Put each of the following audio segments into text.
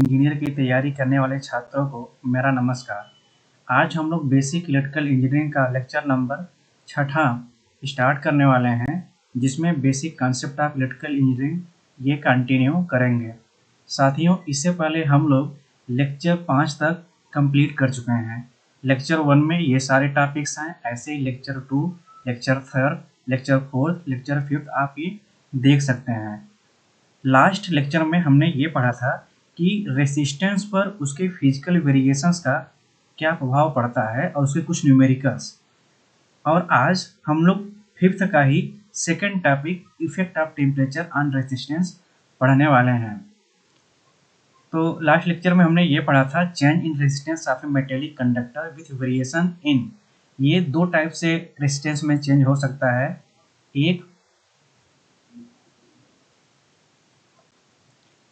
Engineer की तैयारी करने वाले छात्रों को मेरा नमस्कार। आज हम लोग बेसिक इलेक्ट्रिकल इंजीनियरिंग का लेक्चर नंबर 6 स्टार्ट करने वाले हैं, जिसमें basic concept of electrical engineering ये कंटिन्यू करेंगे। साथियों, इससे पहले हम लोग लेक्चर 5 तक कंप्लीट कर चुके हैं। लेक्चर 1 में ये सारे टॉपिक्स हैं, ऐसे ही लेक्चर 2, लेक्चर 3, लेक्चर 4, लेक्चर 5 आप ये देख सकते हैं। लास्ट लेक्चर में हमने ये पढ़ा था कि रेसिस्टेंस पर उसके फिजिकल वेरिएशंस का क्या प्रभाव पड़ता है और उसके कुछ न्यूमेरिकल्स। और आज हम लोग 5th का ही second topic effect of temperature on resistance पढ़ने वाले हैं। तो लास्ट लेक्चर में हमने ये पढ़ा था change in resistance of A metallic conductor with variation in. ये दो टाइप से रेसिस्टेंस में चेंज हो सकता है, एक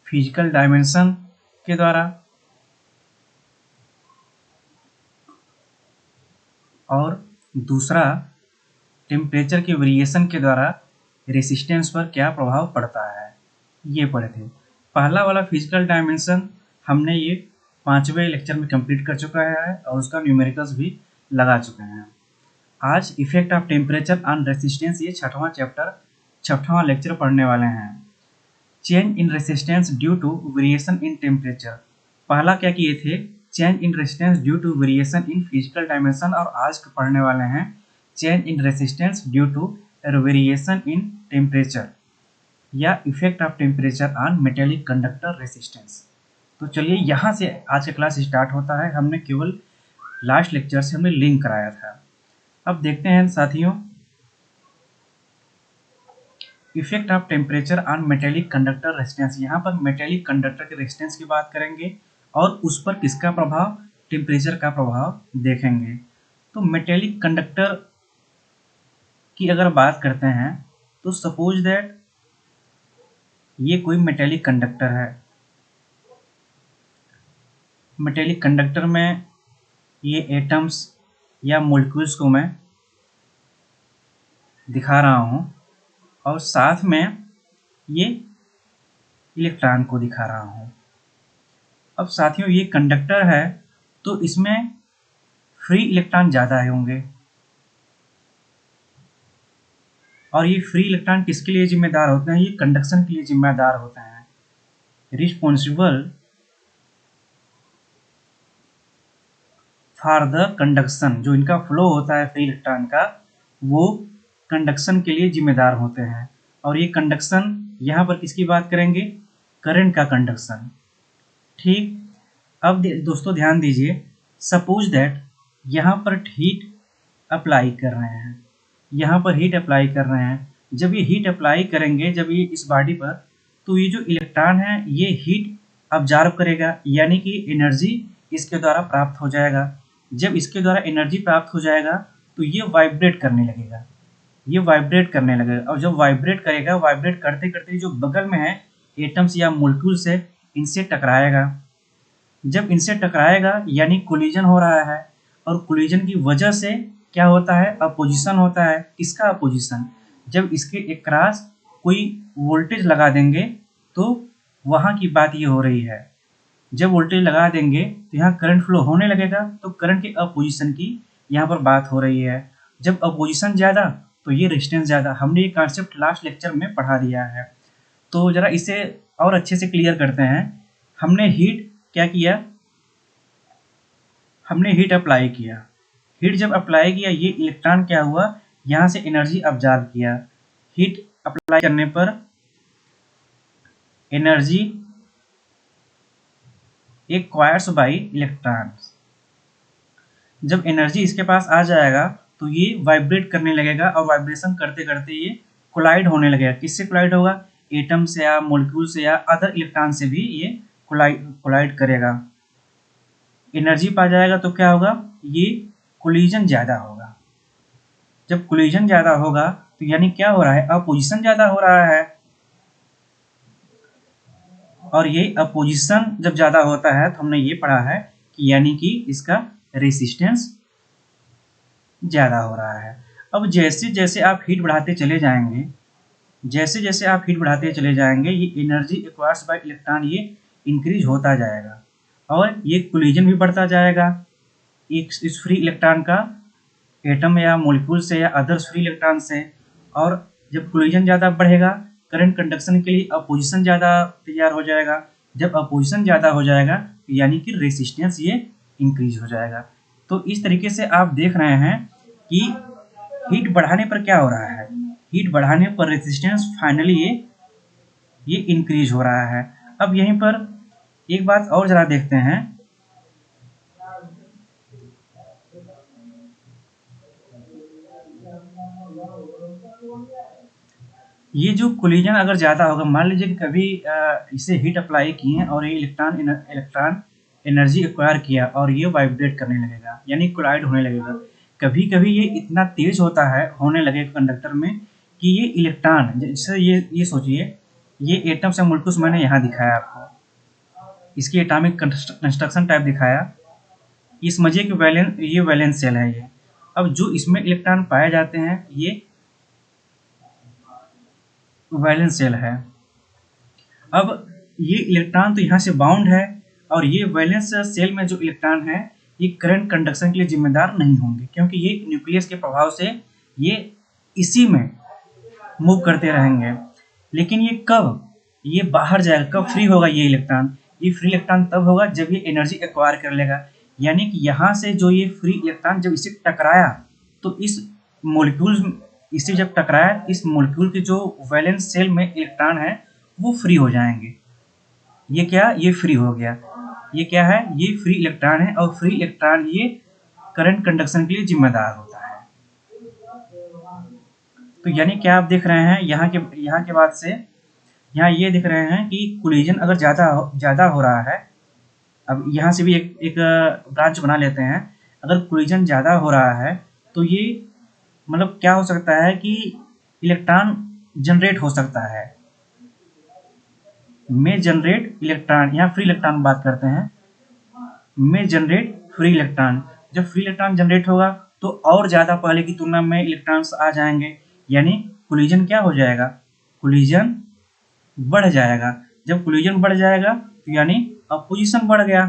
फिजिकल डायमेंशन के द्वारा और दूसरा टेम्परेचर के वेरिएशन के द्वारा रेसिस्टेंस पर क्या प्रभाव पड़ता है, ये पढ़े थे। पहला वाला फिजिकल डायमेंशन हमने ये 5वें लेक्चर में कंप्लीट कर चुका है और उसका न्यूमेरिकल्स भी लगा चुके हैं। आज effect of temperature on resistance ये 6वां चैप्टर 6वां लेक्चर पढ़ने वाले हैं। Change in resistance due to variation in temperature. पहला क्या किए थे, change in resistance due to variation in physical dimension, और आज पढ़ने वाले हैं change in resistance due to variation in temperature या effect of temperature on metallic conductor resistance. तो चलिए यहाँ से आज का क्लास स्टार्ट होता है। हमने केवल लास्ट लेक्चर से हमने लिंक कराया था। अब देखते हैं साथियों, effect of temperature on metallic conductor resistance. यहाँ पर मेटेलिक कंडक्टर के रेजिस्टेंस की बात करेंगे और उस पर किसका प्रभाव, टेम्परेचर का प्रभाव देखेंगे। तो मेटेलिक कंडक्टर की अगर बात करते हैं तो सपोज दैट ये कोई मेटेलिक कंडक्टर है। मेटेलिक कंडक्टर में ये एटम्स या मॉलिक्यूल्स को मैं दिखा रहा हूँ और साथ में ये इलेक्ट्रॉन को दिखा रहा हूँ। अब साथियों, ये कंडक्टर है तो इसमें फ्री इलेक्ट्रॉन ज़्यादा होंगे, और ये फ्री इलेक्ट्रॉन किसके लिए जिम्मेदार होते हैं, ये कंडक्शन के लिए जिम्मेदार होते हैं। रिस्पॉन्सिबल फॉर द कंडक्शन, जो इनका फ्लो होता है फ्री इलेक्ट्रॉन का, वो कंडक्शन के लिए जिम्मेदार होते हैं। और ये कंडक्शन यहाँ पर किसकी बात करेंगे, करंट का कंडक्शन। ठीक, अब दोस्तों ध्यान दीजिए, सपोज दैट यहाँ पर हीट अप्लाई कर रहे हैं, यहाँ पर हीट अप्लाई कर रहे हैं। जब ये हीट अप्लाई करेंगे, जब ये इस बॉडी पर, तो ये जो इलेक्ट्रॉन है ये हीट ऑब्जर्व करेगा, यानी कि एनर्जी इसके द्वारा प्राप्त हो जाएगा। जब इसके द्वारा एनर्जी प्राप्त हो जाएगा तो ये वाइब्रेट करने लगेगा, ये वाइब्रेट करने लगेगा। और जब वाइब्रेट करेगा, वाइब्रेट करते करते जो बगल में है एटम्स या मोलिक्यूल्स है, इनसे टकराएगा। जब इनसे टकराएगा यानी कोलिजन हो रहा है, और कोलिजन की वजह से क्या होता है, अपोजिशन होता है। किसका अपोजिशन, जब इसके एक क्रॉस कोई वोल्टेज लगा देंगे तो वहाँ की बात ये हो रही है। जब वोल्टेज लगा देंगे तो यहाँ करंट फ्लो होने लगेगा, तो करंट के अपोजिशन की यहाँ पर बात हो रही है। जब अपोजिशन ज़्यादा तो ये रेजिस्टेंस ज़्यादा। हमने ये कॉन्सेप्ट लास्ट लेक्चर में पढ़ा दिया है, तो ज़रा इसे और अच्छे से क्लियर करते हैं। हमने हीट क्या किया, हमने हीट अप्लाई किया। हीट जब अप्लाई किया, ये इलेक्ट्रॉन क्या हुआ, यहाँ से एनर्जी ऑब्जर्व किया। हीट अप्लाई करने पर एनर्जी एक्वायर्स बाय इलेक्ट्रॉन। जब एनर्जी इसके पास आ जाएगा तो ये वाइब्रेट करने लगेगा, और वाइब्रेशन करते करते ये कोलाइड होने लगेगा। किससे कोलाइड होगा, एटम से या मॉलिक्यूल से या अदर इलेक्ट्रॉन से भी ये कोलाइड करेगा। एनर्जी पा जाएगा तो क्या होगा, ये कोलिजन ज़्यादा होगा। जब कोलिजन ज़्यादा होगा तो यानी क्या हो रहा है, अपोजिशन ज़्यादा हो रहा है। और ये अपोजिशन जब ज़्यादा होता है तो हमने ये पढ़ा है कि यानी कि इसका रेसिस्टेंस ज़्यादा हो रहा है। अब जैसे जैसे आप हीट बढ़ाते चले जाएंगे, जैसे जैसे आप हीट बढ़ाते चले जाएंगे, ये एनर्जी एक्वायर्स बाय इलेक्ट्रॉन ये इंक्रीज होता जाएगा और ये कोलिजन भी बढ़ता जाएगा इस फ्री इलेक्ट्रॉन का एटम या मॉलिक्यूल से या अदर्स फ्री इलेक्ट्रॉन से। और जब कोलिजन ज़्यादा बढ़ेगा करंट कंडक्शन के लिए अपोजिशन ज़्यादा तैयार हो जाएगा। जब अपोजिशन ज़्यादा हो जाएगा यानी कि रेसिस्टेंस ये इंक्रीज हो जाएगा। तो इस तरीके से आप देख रहे हैं कि हीट बढ़ाने पर क्या हो रहा है, हीट बढ़ाने पर रेसिस्टेंस फाइनली ये इंक्रीज हो रहा है। अब यहीं पर एक बात और जरा देखते हैं, ये जो कोलिजन अगर ज़्यादा होगा, मान लीजिए कि कभी इसे हीट अप्लाई किए और ये इलेक्ट्रॉन एनर्जी एक्वायर किया और ये वाइब्रेट करने लगेगा यानी कोलाइड होने लगेगा। कभी कभी ये इतना तेज होता है होने लगेगा कंडक्टर में कि ये इलेक्ट्रॉन, जैसे ये सोचिए ये एटम से मॉलिक्यूल्स मैंने यहाँ दिखाया आपको, इसकी एटॉमिक कंस्ट्रक्शन टाइप दिखाया। ये समझिए कि ये वैलेंस सेल है ये। अब जो इसमें इलेक्ट्रॉन पाए जाते हैं ये वैलेंस सेल है। अब ये इलेक्ट्रॉन तो यहाँ से बाउंड है और ये वैलेंस सेल में जो इलेक्ट्रॉन है ये करंट कंडक्शन के लिए जिम्मेदार नहीं होंगे क्योंकि ये न्यूक्लियस के प्रभाव से ये इसी में मूव करते रहेंगे। लेकिन ये कब ये बाहर जाएगा, कब फ्री होगा ये इलेक्ट्रॉन, ये फ्री इलेक्ट्रॉन तब होगा जब ये एनर्जी एक्वायर कर लेगा। यानी कि यहाँ से जो ये फ्री इलेक्ट्रॉन जब इसे टकराया तो इस मॉलिक्यूल इसे जब टकराया इस मॉलिक्यूल के जो वैलेंस सेल में इलेक्ट्रॉन है वो फ्री हो जाएंगे। ये क्या, ये फ्री हो गया। ये क्या है, ये फ्री इलेक्ट्रॉन है और फ्री इलेक्ट्रॉन ये करंट कंडक्शन के लिए जिम्मेदार होता है। तो यानी क्या आप देख रहे हैं यहाँ के बाद से यहाँ ये दिख रहे हैं कि कोलिजन अगर ज़्यादा हो रहा है। अब यहाँ से भी एक ब्रांच बना लेते हैं। अगर कोलिजन ज़्यादा हो रहा है तो ये मतलब क्या हो सकता है कि इलेक्ट्रॉन जनरेट हो सकता है, में जनरेट इलेक्ट्रॉन, यहाँ फ्री इलेक्ट्रॉन बात करते हैं, में जनरेट फ्री इलेक्ट्रॉन। जब फ्री इलेक्ट्रॉन जनरेट होगा तो और ज़्यादा पहले की तुलना में इलेक्ट्रॉन्स आ जाएंगे यानी कोलिजन क्या हो जाएगा, कोलिजन बढ़ जाएगा। जब कोलिजन बढ़ जाएगा तो यानी अपोजिशन बढ़ गया।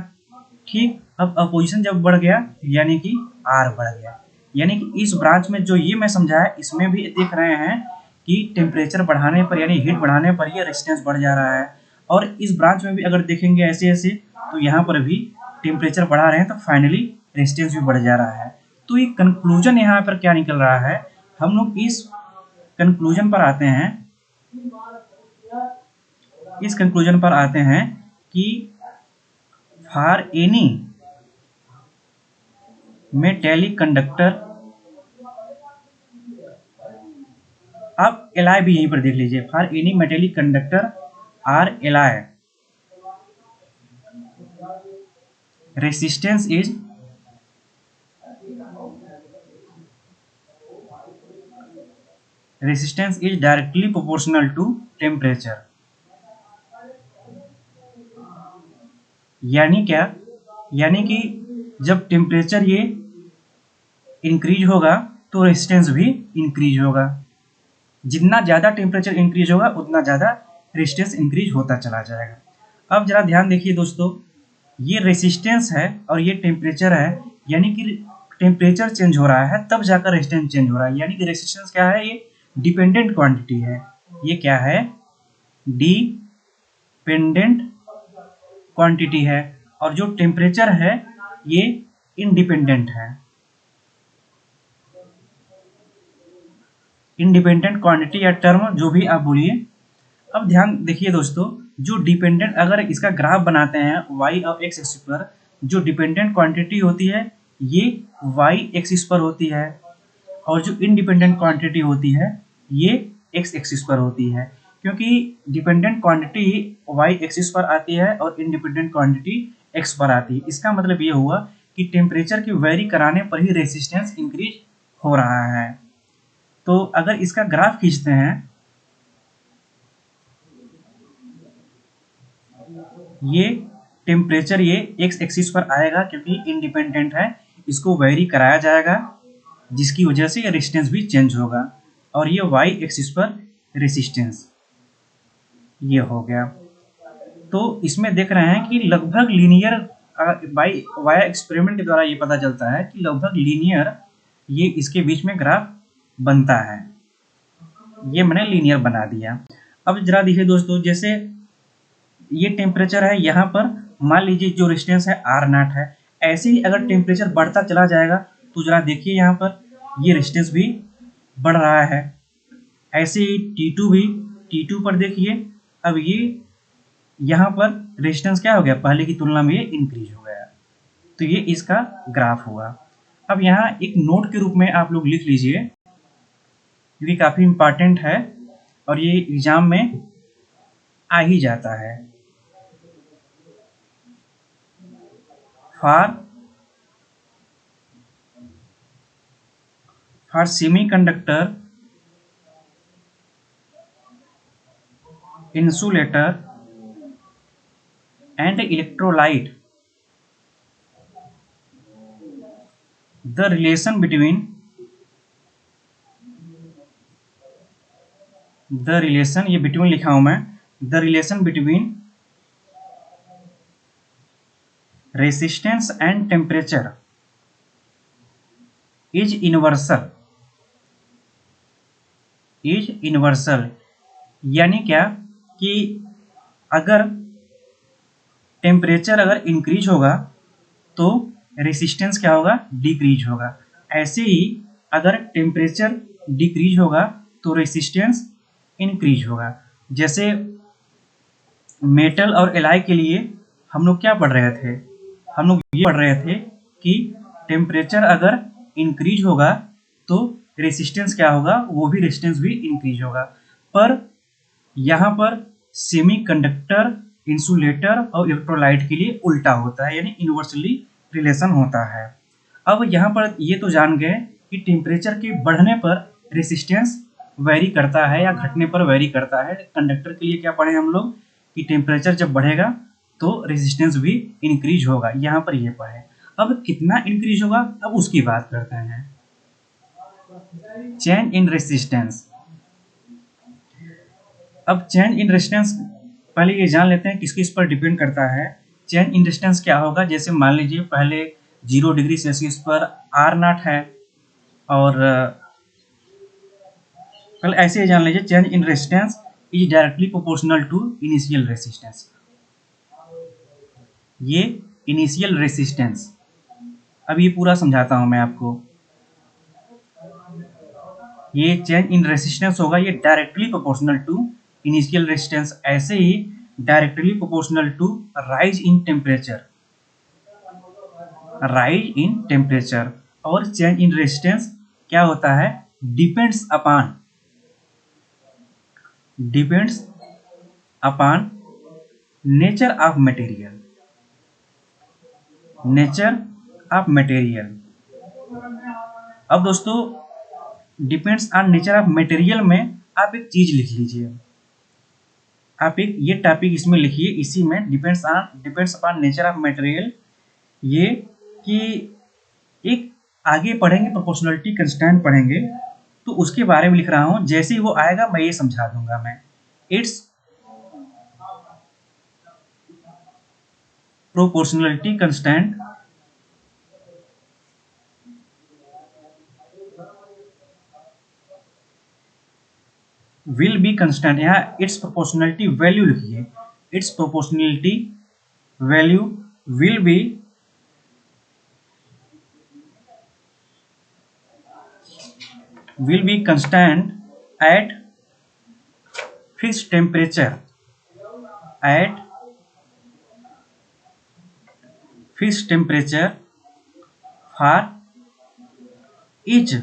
ठीक, अब अपोजिशन जब बढ़ गया यानी कि आर बढ़ गया। यानी कि इस ब्रांच में जो ये मैं समझाया इसमें भी देख रहे हैं कि टेम्परेचर बढ़ाने पर यानी हीट बढ़ाने पर ये रेजिस्टेंस बढ़ जा रहा है। और इस ब्रांच में भी अगर देखेंगे ऐसे ऐसे तो यहाँ पर भी टेम्परेचर बढ़ा रहे हैं तो फाइनली रेजिस्टेंस भी बढ़ जा रहा है। तो ये कंक्लूजन यहाँ पर क्या निकल रहा है, हम लोग इस कंक्लूजन पर आते हैं, इस कंक्लूजन पर आते हैं कि फॉर एनी मेटेलिक कंडक्टर, आप एलाई भी यहीं पर देख लीजिए, for any metallic conductor or alloy resistance is directly proportional to temperature. यानी क्या, यानी कि जब टेम्परेचर ये इंक्रीज होगा तो रेजिस्टेंस भी इंक्रीज होगा। जितना ज़्यादा टेम्परेचर इंक्रीज होगा उतना ज़्यादा रेजिस्टेंस इंक्रीज होता चला जाएगा। अब जरा ध्यान देखिए दोस्तों, ये रेजिस्टेंस है और ये टेम्परेचर है, यानी कि टेम्परेचर चेंज हो रहा है तब जाकर रेजिस्टेंस चेंज हो रहा है। यानी कि रेजिस्टेंस क्या है, ये डिपेंडेंट क्वांटिटी है। ये क्या है, डिपेंडेंट क्वांटिटी है। और जो टेम्परेचर है ये इंडिपेंडेंट है, इंडिपेंडेंट क्वांटिटी या टर्म जो भी आप बोलिए। अब ध्यान देखिए दोस्तों, जो डिपेंडेंट, अगर इसका ग्राफ बनाते हैं y और x एक्सिस पर, जो डिपेंडेंट क्वांटिटी होती है ये y एक्सिस पर होती है और जो इंडिपेंडेंट क्वांटिटी होती है ये x एक्सिस पर होती है। क्योंकि डिपेंडेंट क्वांटिटी y एक्सिस पर आती है और इंडिपेंडेंट क्वांटिटी x पर आती है। इसका मतलब ये हुआ कि टेम्परेचर की वेरी कराने पर ही रेजिस्टेंस इंक्रीज हो रहा है। तो अगर इसका ग्राफ खींचते हैं, ये टेम्परेचर ये x एक्सिस पर आएगा क्योंकि इंडिपेंडेंट है, इसको वेरी कराया जाएगा जिसकी वजह से ये रेजिस्टेंस भी चेंज होगा। और ये y एक्सिस पर रेजिस्टेंस ये हो गया। तो इसमें देख रहे हैं कि लगभग लीनियर बाई वाया एक्सपेरिमेंट के द्वारा ये पता चलता है कि लगभग लीनियर ये इसके बीच में ग्राफ बनता है। ये मैंने लीनियर बना दिया। अब जरा देखिए दोस्तों, जैसे ये टेम्परेचर है, यहाँ पर मान लीजिए जो रेजिस्टेंस है R0 है। ऐसे ही अगर टेम्परेचर बढ़ता चला जाएगा तो जरा देखिए यहाँ पर ये रेजिस्टेंस भी बढ़ रहा है। ऐसे ही T2 भी, T2 पर देखिए अब ये यहाँ पर रेजिस्टेंस क्या हो गया, पहले की तुलना में ये इंक्रीज हो गया। तो ये इसका ग्राफ हुआ। अब यहाँ एक नोट के रूप में आप लोग लिख लीजिए, क्योंकि काफ़ी इम्पॉर्टेंट है और ये एग्जाम में आ ही जाता है। For semiconductor, insulator and electrolyte, the relation between ये बिटवीन लिखा हूं मैं, the relation between resistance and temperature is universal। यानी क्या कि अगर टेम्परेचर अगर इंक्रीज होगा तो रेसिस्टेंस क्या होगा, डिक्रीज होगा। ऐसे ही अगर टेम्परेचर डिक्रीज होगा तो रेसिस्टेंस इंक्रीज होगा। जैसे मेटल और एलॉय के लिए हम लोग क्या पढ़ रहे थे, हम लोग ये पढ़ रहे थे कि टेम्परेचर अगर इंक्रीज होगा तो रेसिस्टेंस क्या होगा, वो भी रेसिस्टेंस भी इंक्रीज होगा। पर यहाँ पर सेमीकंडक्टर, इंसुलेटर और इलेक्ट्रोलाइट के लिए उल्टा होता है, यानी इन्वर्सली रिलेशन होता है। अब यहाँ पर ये तो जान गए कि टेम्परेचर के बढ़ने पर रेसिस्टेंस वेरी करता है या घटने पर वेरी करता है। कंडक्टर के लिए क्या पढ़े हम लोग कि टेम्परेचर जब बढ़ेगा तो रेसिस्टेंस भी इंक्रीज होगा, यहाँ पर ये पढ़े। अब कितना इंक्रीज होगा, अब उसकी बात करते हैं। Change in resistance. अब चेंज इन रेजिस्टेंस पहले ये जान लेते हैं किस किस पर डिपेंड करता है। चेंज इन रेजिस्टेंस क्या होगा, जैसे मान लीजिए पहले 0 डिग्री सेल्सियस पर R0 है, और पहले ऐसे ही जान लीजिए change in resistance is directly proportional to initial resistance. ये इनिशियल रेजिस्टेंस, अब ये पूरा समझाता हूं मैं आपको। ये चेंज इन रेजिस्टेंस होगा, ये directly proportional to initial resistance. ऐसे ही directly proportional to rise in temperature, और चेंज इन रेजिस्टेंस क्या होता है, depends upon nature of material. अब दोस्तों depends on nature of material में आप एक चीज लिख लीजिए, आप एक ये टॉपिक इसमें लिखिए, इसी में depends upon nature of material. ये कि एक आगे पढ़ेंगे प्रोपोर्शनलिटी कंस्टेंट पढ़ेंगे तो उसके बारे में लिख रहा हूं। जैसे ही वो आएगा मैं ये समझा दूंगा मैं। Its proportionality constant will be constant. यहाँ इट्स प्रोपोर्शनलिटी वैल्यू लिखिए, its proportionality value will be constant at fixed temperature for each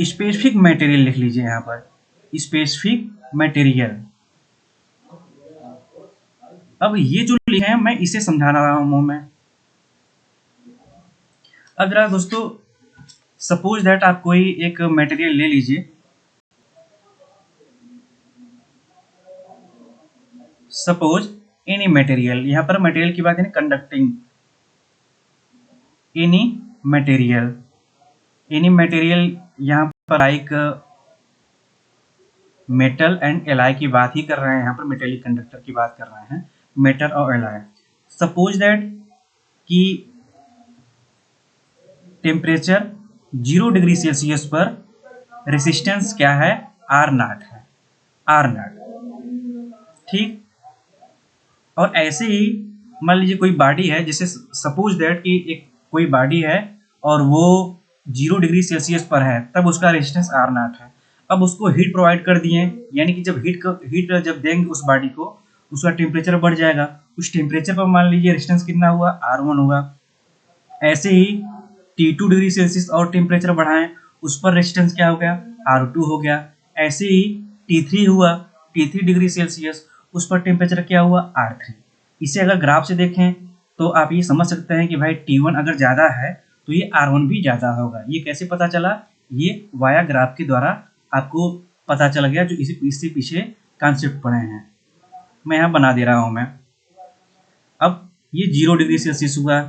specific material. लिख लीजिए यहाँ पर स्पेसिफिक मटेरियल। अब ये जो लिखे हैं मैं इसे समझा रहा हूं मैं। अब जरा दोस्तों सपोज दैट आप कोई एक मटेरियल ले लीजिए, सपोज एनी मटेरियल, यहाँ पर मटेरियल की बात है, कंडक्टिंग एनी मटेरियल यहाँ पर लाइक मेटल एंड एलाई की बात ही कर रहे हैं, यहाँ पर मेटेलिक कंडक्टर की बात कर रहे हैं, मेटल और एलाई। सपोज दैट कि टेम्परेचर 0 डिग्री सेल्सियस पर रेसिस्टेंस क्या है, आर नाट है, आर नाट, ठीक। और ऐसे ही मान लीजिए कोई बॉडी है, जैसे सपोज दैट कि एक कोई बॉडी है और वो 0 डिग्री सेल्सियस पर है, तब उसका रेजिस्टेंस आर नाट है। अब उसको हीट प्रोवाइड कर दिए, यानी कि जब हीट जब देंगे उस बॉडी को, उसका टेम्परेचर बढ़ जाएगा। उस टेम्परेचर पर मान लीजिए रेजिस्टेंस कितना हुआ, R1 होगा। ऐसे ही T2 डिग्री सेल्सियस और टेम्परेचर बढ़ाएं, उस पर रेजिस्टेंस क्या हो गया, R2 हो गया। ऐसे ही T3 हुआ, T3 डिग्री सेल्सियस, उस पर टेम्परेचर क्या हुआ, R3। इसे अगर ग्राफ से देखें तो आप ये समझ सकते हैं कि भाई T1 अगर ज़्यादा है तो ये R1 भी ज़्यादा होगा। ये कैसे पता चला, ये वाया ग्राफ के द्वारा आपको पता चल गया, जो इससे पीछे कॉन्सेप्ट पढ़े हैं। मैं यहाँ बना दे रहा हूँ मैं। अब ये 0 डिग्री सेल्सियस हुआ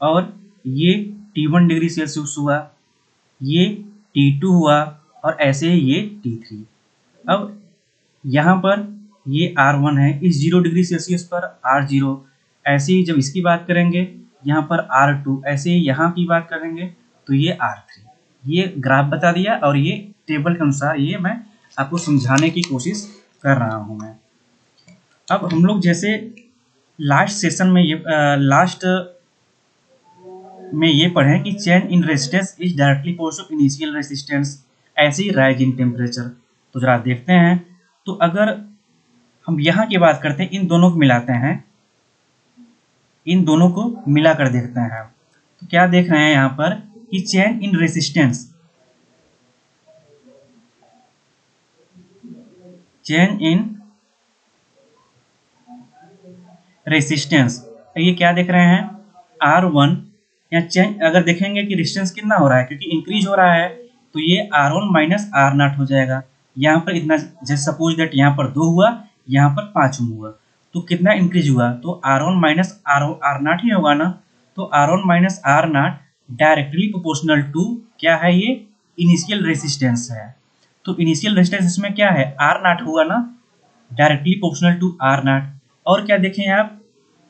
और ये T1 डिग्री सेल्सियस हुआ, ये T2 हुआ और ऐसे ही ये T3। अब यहाँ पर ये R1 है, इस 0 डिग्री सेल्सियस पर R0। ऐसे ही जब इसकी बात करेंगे यहाँ पर R2, ऐसे ही यहाँ की बात करेंगे तो ये R3। ये ग्राफ बता दिया और ये टेबल के अनुसार ये मैं आपको समझाने की कोशिश कर रहा हूँ मैं। अब हम लोग जैसे लास्ट सेशन में लास्ट में ये पढ़ें कि change in resistance is directly proportional to initial resistance, ऐसे ही राइज इन टेम्परेचर। तो जरा देखते हैं। तो अगर हम यहाँ की बात करते हैं, इन दोनों को मिलाते हैं, इन दोनों को मिलाकर देखते हैं, तो क्या देख रहे हैं यहाँ पर कि change in resistance, change in resistance, ये क्या देख रहे हैं, R1। या चेंज अगर देखेंगे कि रेजिस्टेंस कितना हो रहा है, क्योंकि इंक्रीज हो रहा है तो ये R1 माइनस आर नाट हो जाएगा। यहाँ पर इतना, जैसे सपोज दैट यहाँ पर 2 हुआ, यहाँ पर 5 हुआ, तो कितना इंक्रीज हुआ, तो R1 माइनस आर नाट ही होगा ना। तो R1 minus R naught directly proportional to क्या है, ये इनिशियल रेजिस्टेंस है। तो इनिशियल रेजिस्टेंस इसमें क्या है, आर नाट हुआ ना, directly proportional to R naught. और क्या देखें आप,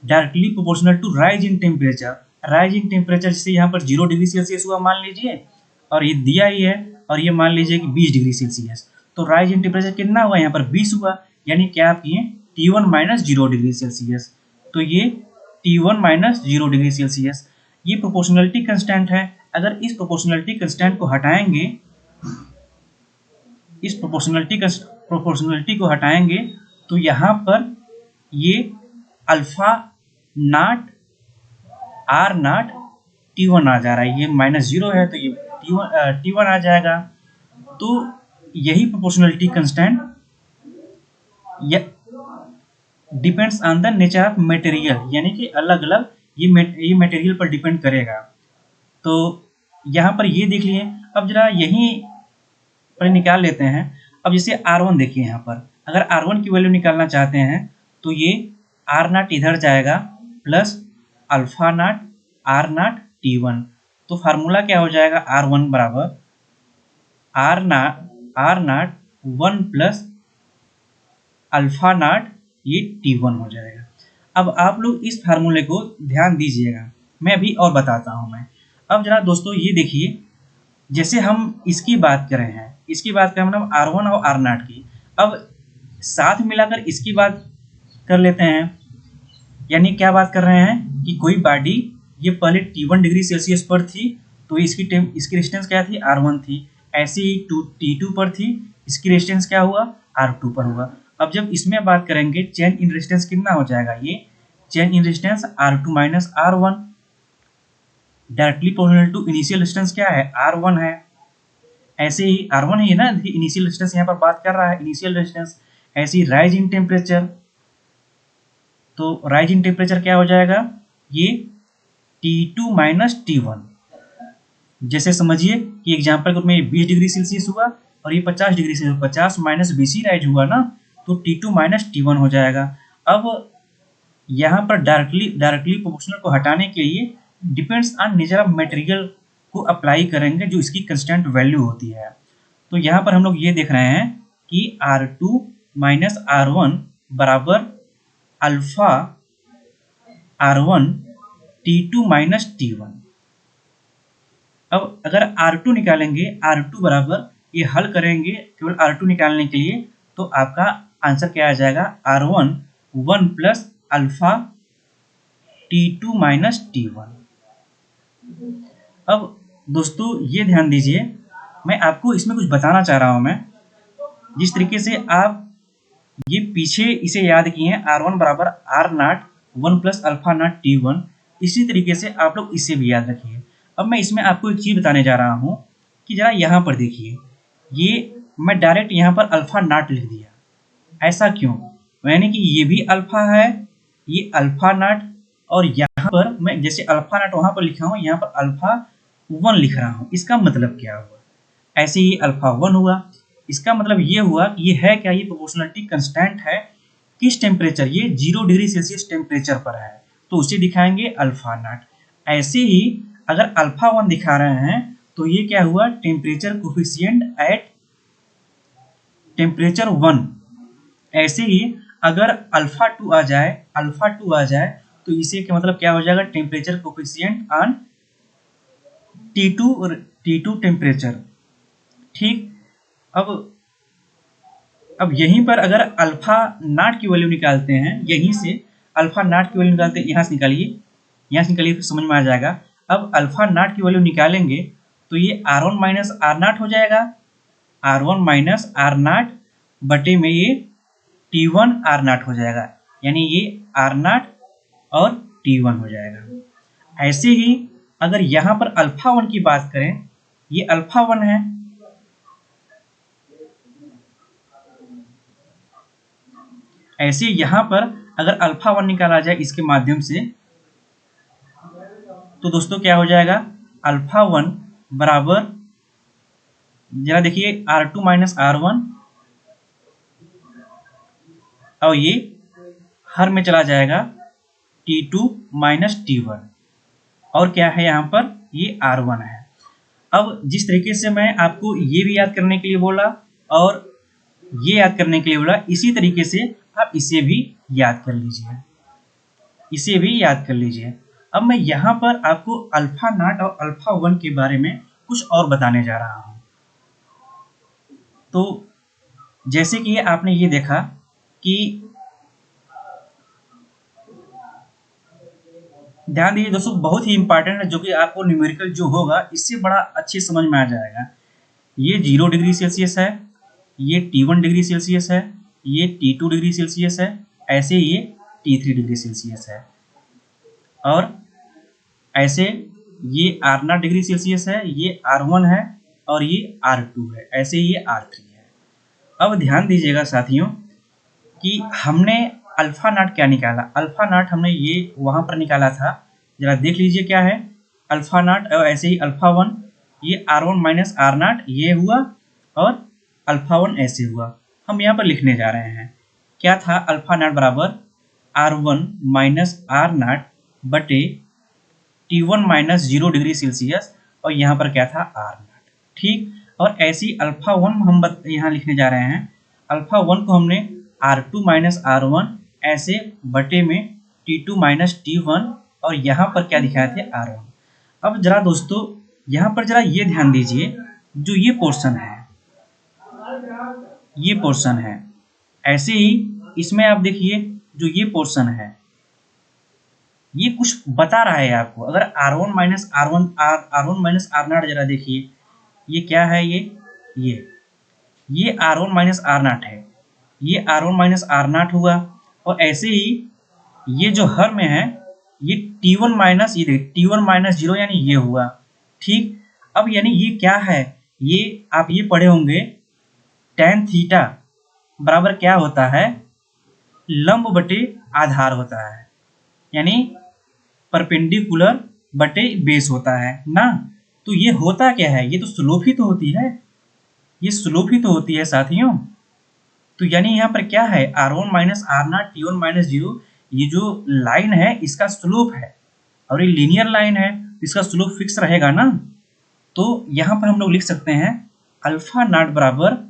directly proportional to rise in temperature. Rise in temperature जैसे यहाँ पर 0 डिग्री सेल्सियस हुआ मान लीजिए, और ये दिया ही है, और ये मान लीजिए कि 20 डिग्री सेल्सियस, तो राइज इन टेम्परेचर कितना हुआ, यहाँ पर 20 हुआ, यानी क्या आप किए T1 माइनस 0 डिग्री सेल्सियस। तो ये T1 माइनस 0 डिग्री सेल्सियस, ये प्रोपोर्शनलिटी कंस्टेंट है। अगर इस प्रोपोर्शनलिटी कंस्टेंट को हटाएंगे, इस प्रोपोर्शनलिटी को हटाएंगे तो यहाँ पर ये alpha naught R naught T1 आ जा रहा है, ये -0 है तो ये T1 आ जाएगा। तो यही proportionality constant depends on the nature of material, यानी कि अलग अलग ये मटेरियल पर डिपेंड करेगा। तो यहाँ पर ये देख लिए। अब जरा यहीं पर निकाल लेते हैं। अब जैसे R1 देखिए, यहाँ पर अगर R1 की वैल्यू निकालना चाहते हैं तो ये आर नाट इधर जाएगा plus alpha naught R naught T1। तो फार्मूला क्या हो जाएगा, R1 बराबर R naught 1 plus alpha naught, ये T1 हो जाएगा। अब आप लोग इस फार्मूले को ध्यान दीजिएगा, मैं अभी और बताता हूँ मैं। अब जरा दोस्तों ये देखिए, जैसे हम इसकी बात कर रहे हैं, इसकी बात करें मतलब R1 और आर नाट की, अब साथ मिलाकर इसकी बात कर लेते हैं। यानी क्या बात कर रहे हैं कि कोई बॉडी ये पहले T1 डिग्री सेल्सियस पर थी, तो इसकी रेजिस्टेंस क्या थी, R1 थी। ऐसे ही T2 पर थी, इसकी रेजिस्टेंस क्या हुआ, R2 पर हुआ। अब जब इसमें बात करेंगे चेंज इन रेजिस्टेंस कितना हो जाएगा, ये change in resistance R2 minus R1 directly proportional to initial resistance क्या है, R1 है। ऐसे ही R1 ही है ना, इनिशियल रेजिस्टेंस यहाँ पर बात कर रहा है, इनिशियल रेजिस्टेंस। ऐसे ही राइज इन टेम्परेचर, तो राइज इन टेम्परेचर क्या हो जाएगा, ये T2 माइनस T1। जैसे समझिए कि एग्जाम्पल के रूप में 20 डिग्री सेल्सियस हुआ और ये 50 डिग्री सेल्सियस, 50 माइनस 20 ही राइज हुआ ना, तो T2 माइनस T1 हो जाएगा। अब यहाँ पर डायरेक्टली प्रोपोर्शनल को हटाने के लिए depends on nature of material को अप्लाई करेंगे, जो इसकी कंस्टेंट वैल्यू होती है। तो यहाँ पर हम लोग ये देख रहे हैं कि R2 माइनस R1 बराबर alpha R1 T2 minus T1। अब अगर R2 निकालेंगे, R2 बराबर, ये हल करेंगे केवल R2 निकालने के लिए, तो आपका आंसर क्या आ जाएगा, R1 1 plus alpha T2 minus T1। अब दोस्तों ये ध्यान दीजिए, मैं आपको इसमें कुछ बताना चाह रहा हूं। मैं जिस तरीके से आप ये पीछे इसे याद किए हैं, R1 बराबर R नाट 1 प्लस अल्फा नाट T1, इसी तरीके से आप लोग इसे भी याद रखिए। अब मैं इसमें आपको एक चीज बताने जा रहा हूं कि जरा यहाँ पर देखिए, ये मैं डायरेक्ट यहाँ पर अल्फा नाट लिख दिया। ऐसा क्यों? यानी कि ये भी अल्फा है, ये अल्फा नाट, और यहाँ पर मैं जैसे अल्फा नाट वहां पर लिखा हूं, यहाँ पर अल्फा 1 लिख रहा हूं। इसका मतलब क्या हुआ? ऐसे ही अल्फा 1 हुआ। इसका मतलब ये हुआ कि ये है क्या, ये प्रोपोर्शनलिटी कंस्टेंट है। किस टेम्परेचर? ये 0 डिग्री सेल्सियस टेम्परेचर पर है, तो उसे दिखाएंगे अल्फा नाट। ऐसे ही अगर अल्फा 1 दिखा रहे हैं तो ये क्या हुआ, टेम्परेचर कोफिशिएंट एट टेम्परेचर 1। ऐसे ही अगर अल्फा 2 आ जाए, अल्फा 2 आ जाए, तो इसे क्या मतलब क्या हो जाएगा, टेम्परेचर कोफिशिएंट ऑन T2 और T2 टेम्परेचर। ठीक। अब यहीं पर अगर अल्फा नाट की वैल्यू निकालते हैं, यहीं से अल्फा नाट की वैल्यू निकालते हैं, यहाँ से निकालिए तो समझ में आ जाएगा। अब अल्फा नाट की वैल्यू निकालेंगे तो ये R1 माइनस आर नाट हो जाएगा, R1 माइनस आर नाट बटे में ये T1 आर नाट हो जाएगा, यानी ये आर नाट और T1 हो जाएगा। ऐसे ही अगर यहाँ पर अल्फा 1 की बात करें, ये अल्फा 1 है, ऐसे यहाँ पर अगर अल्फा 1 निकाला जाए इसके माध्यम से, तो दोस्तों क्या हो जाएगा, अल्फा 1 बराबर, जरा देखिए, R2 माइनस R1, और ये हर में चला जाएगा T2 माइनस T1, और क्या है यहाँ पर, ये R1 है। अब जिस तरीके से मैं आपको ये भी याद करने के लिए बोला और ये याद करने के लिए बोला, इसी तरीके से आप इसे भी याद कर लीजिए, इसे भी याद कर लीजिए। अब मैं यहाँ पर आपको अल्फा नाट और अल्फा 1 के बारे में कुछ और बताने जा रहा हूँ। तो जैसे कि आपने ये देखा कि, ध्यान दीजिए दोस्तों, बहुत ही इंपॉर्टेंट है, जो कि आपको न्यूमेरिकल जो होगा इससे बड़ा अच्छे समझ में आ जाएगा। ये 0 डिग्री सेल्सियस है, ये T1 डिग्री सेल्सियस है, ये T2 डिग्री सेल्सियस है, ऐसे ये T3 डिग्री सेल्सियस है, और ऐसे ये R0 डिग्री सेल्सियस है, ये R1 है, और ये R2 है, ऐसे ये R3 है। अब ध्यान दीजिएगा साथियों कि हमने अल्फा नाट क्या निकाला, अल्फा नाट हमने ये वहां पर निकाला था, जरा देख लीजिए क्या है अल्फा नाट। और ऐसे ही अल्फा 1, ये R1 माइनस आर नाट ये हुआ, और अल्फा 1 ऐसे हुआ। हम यहाँ पर लिखने जा रहे हैं क्या था, अल्फा नाट बराबर R1 माइनस आर नाट बटे T1 माइनस 0 डिग्री सेल्सियस, और यहाँ पर क्या था, आर नाट। ठीक। और ऐसी अल्फा 1 हम यहाँ लिखने जा रहे हैं, अल्फा 1 को हमने R2 माइनस R1 ऐसे बटे में T2 माइनस T1, और यहाँ पर क्या दिखाए थे, R1। अब जरा दोस्तों यहाँ पर जरा ये ध्यान दीजिए, जो ये पोर्शन है, ये पोर्शन है, ऐसे ही इसमें आप देखिए जो ये पोर्शन है, ये कुछ बता रहा है आपको। अगर R1 minus R1 minus R नाट, जरा देखिए ये क्या है, ये R1 माइनस आर नाट है, ये R1 माइनस आर नाट हुआ, और ऐसे ही ये जो हर में है ये T1 माइनस, ये T1 माइनस 0 यानी ये हुआ। ठीक। अब यानी ये क्या है, ये आप ये पढ़े होंगे, tan थीटा बराबर क्या होता है, लंब बटे आधार होता है, यानी परपेंडिकुलर बटे बेस होता है ना। तो ये होता क्या है, ये तो स्लोप ही तो होती है, ये स्लोप ही तो होती है साथियों। तो यानी यहाँ पर क्या है, R1 minus R naught T1 minus 0, ये जो लाइन है इसका स्लोप है, और ये लीनियर लाइन है, इसका स्लोप फिक्स रहेगा ना। तो यहाँ पर हम लोग लिख सकते हैं अल्फा नाट बराबर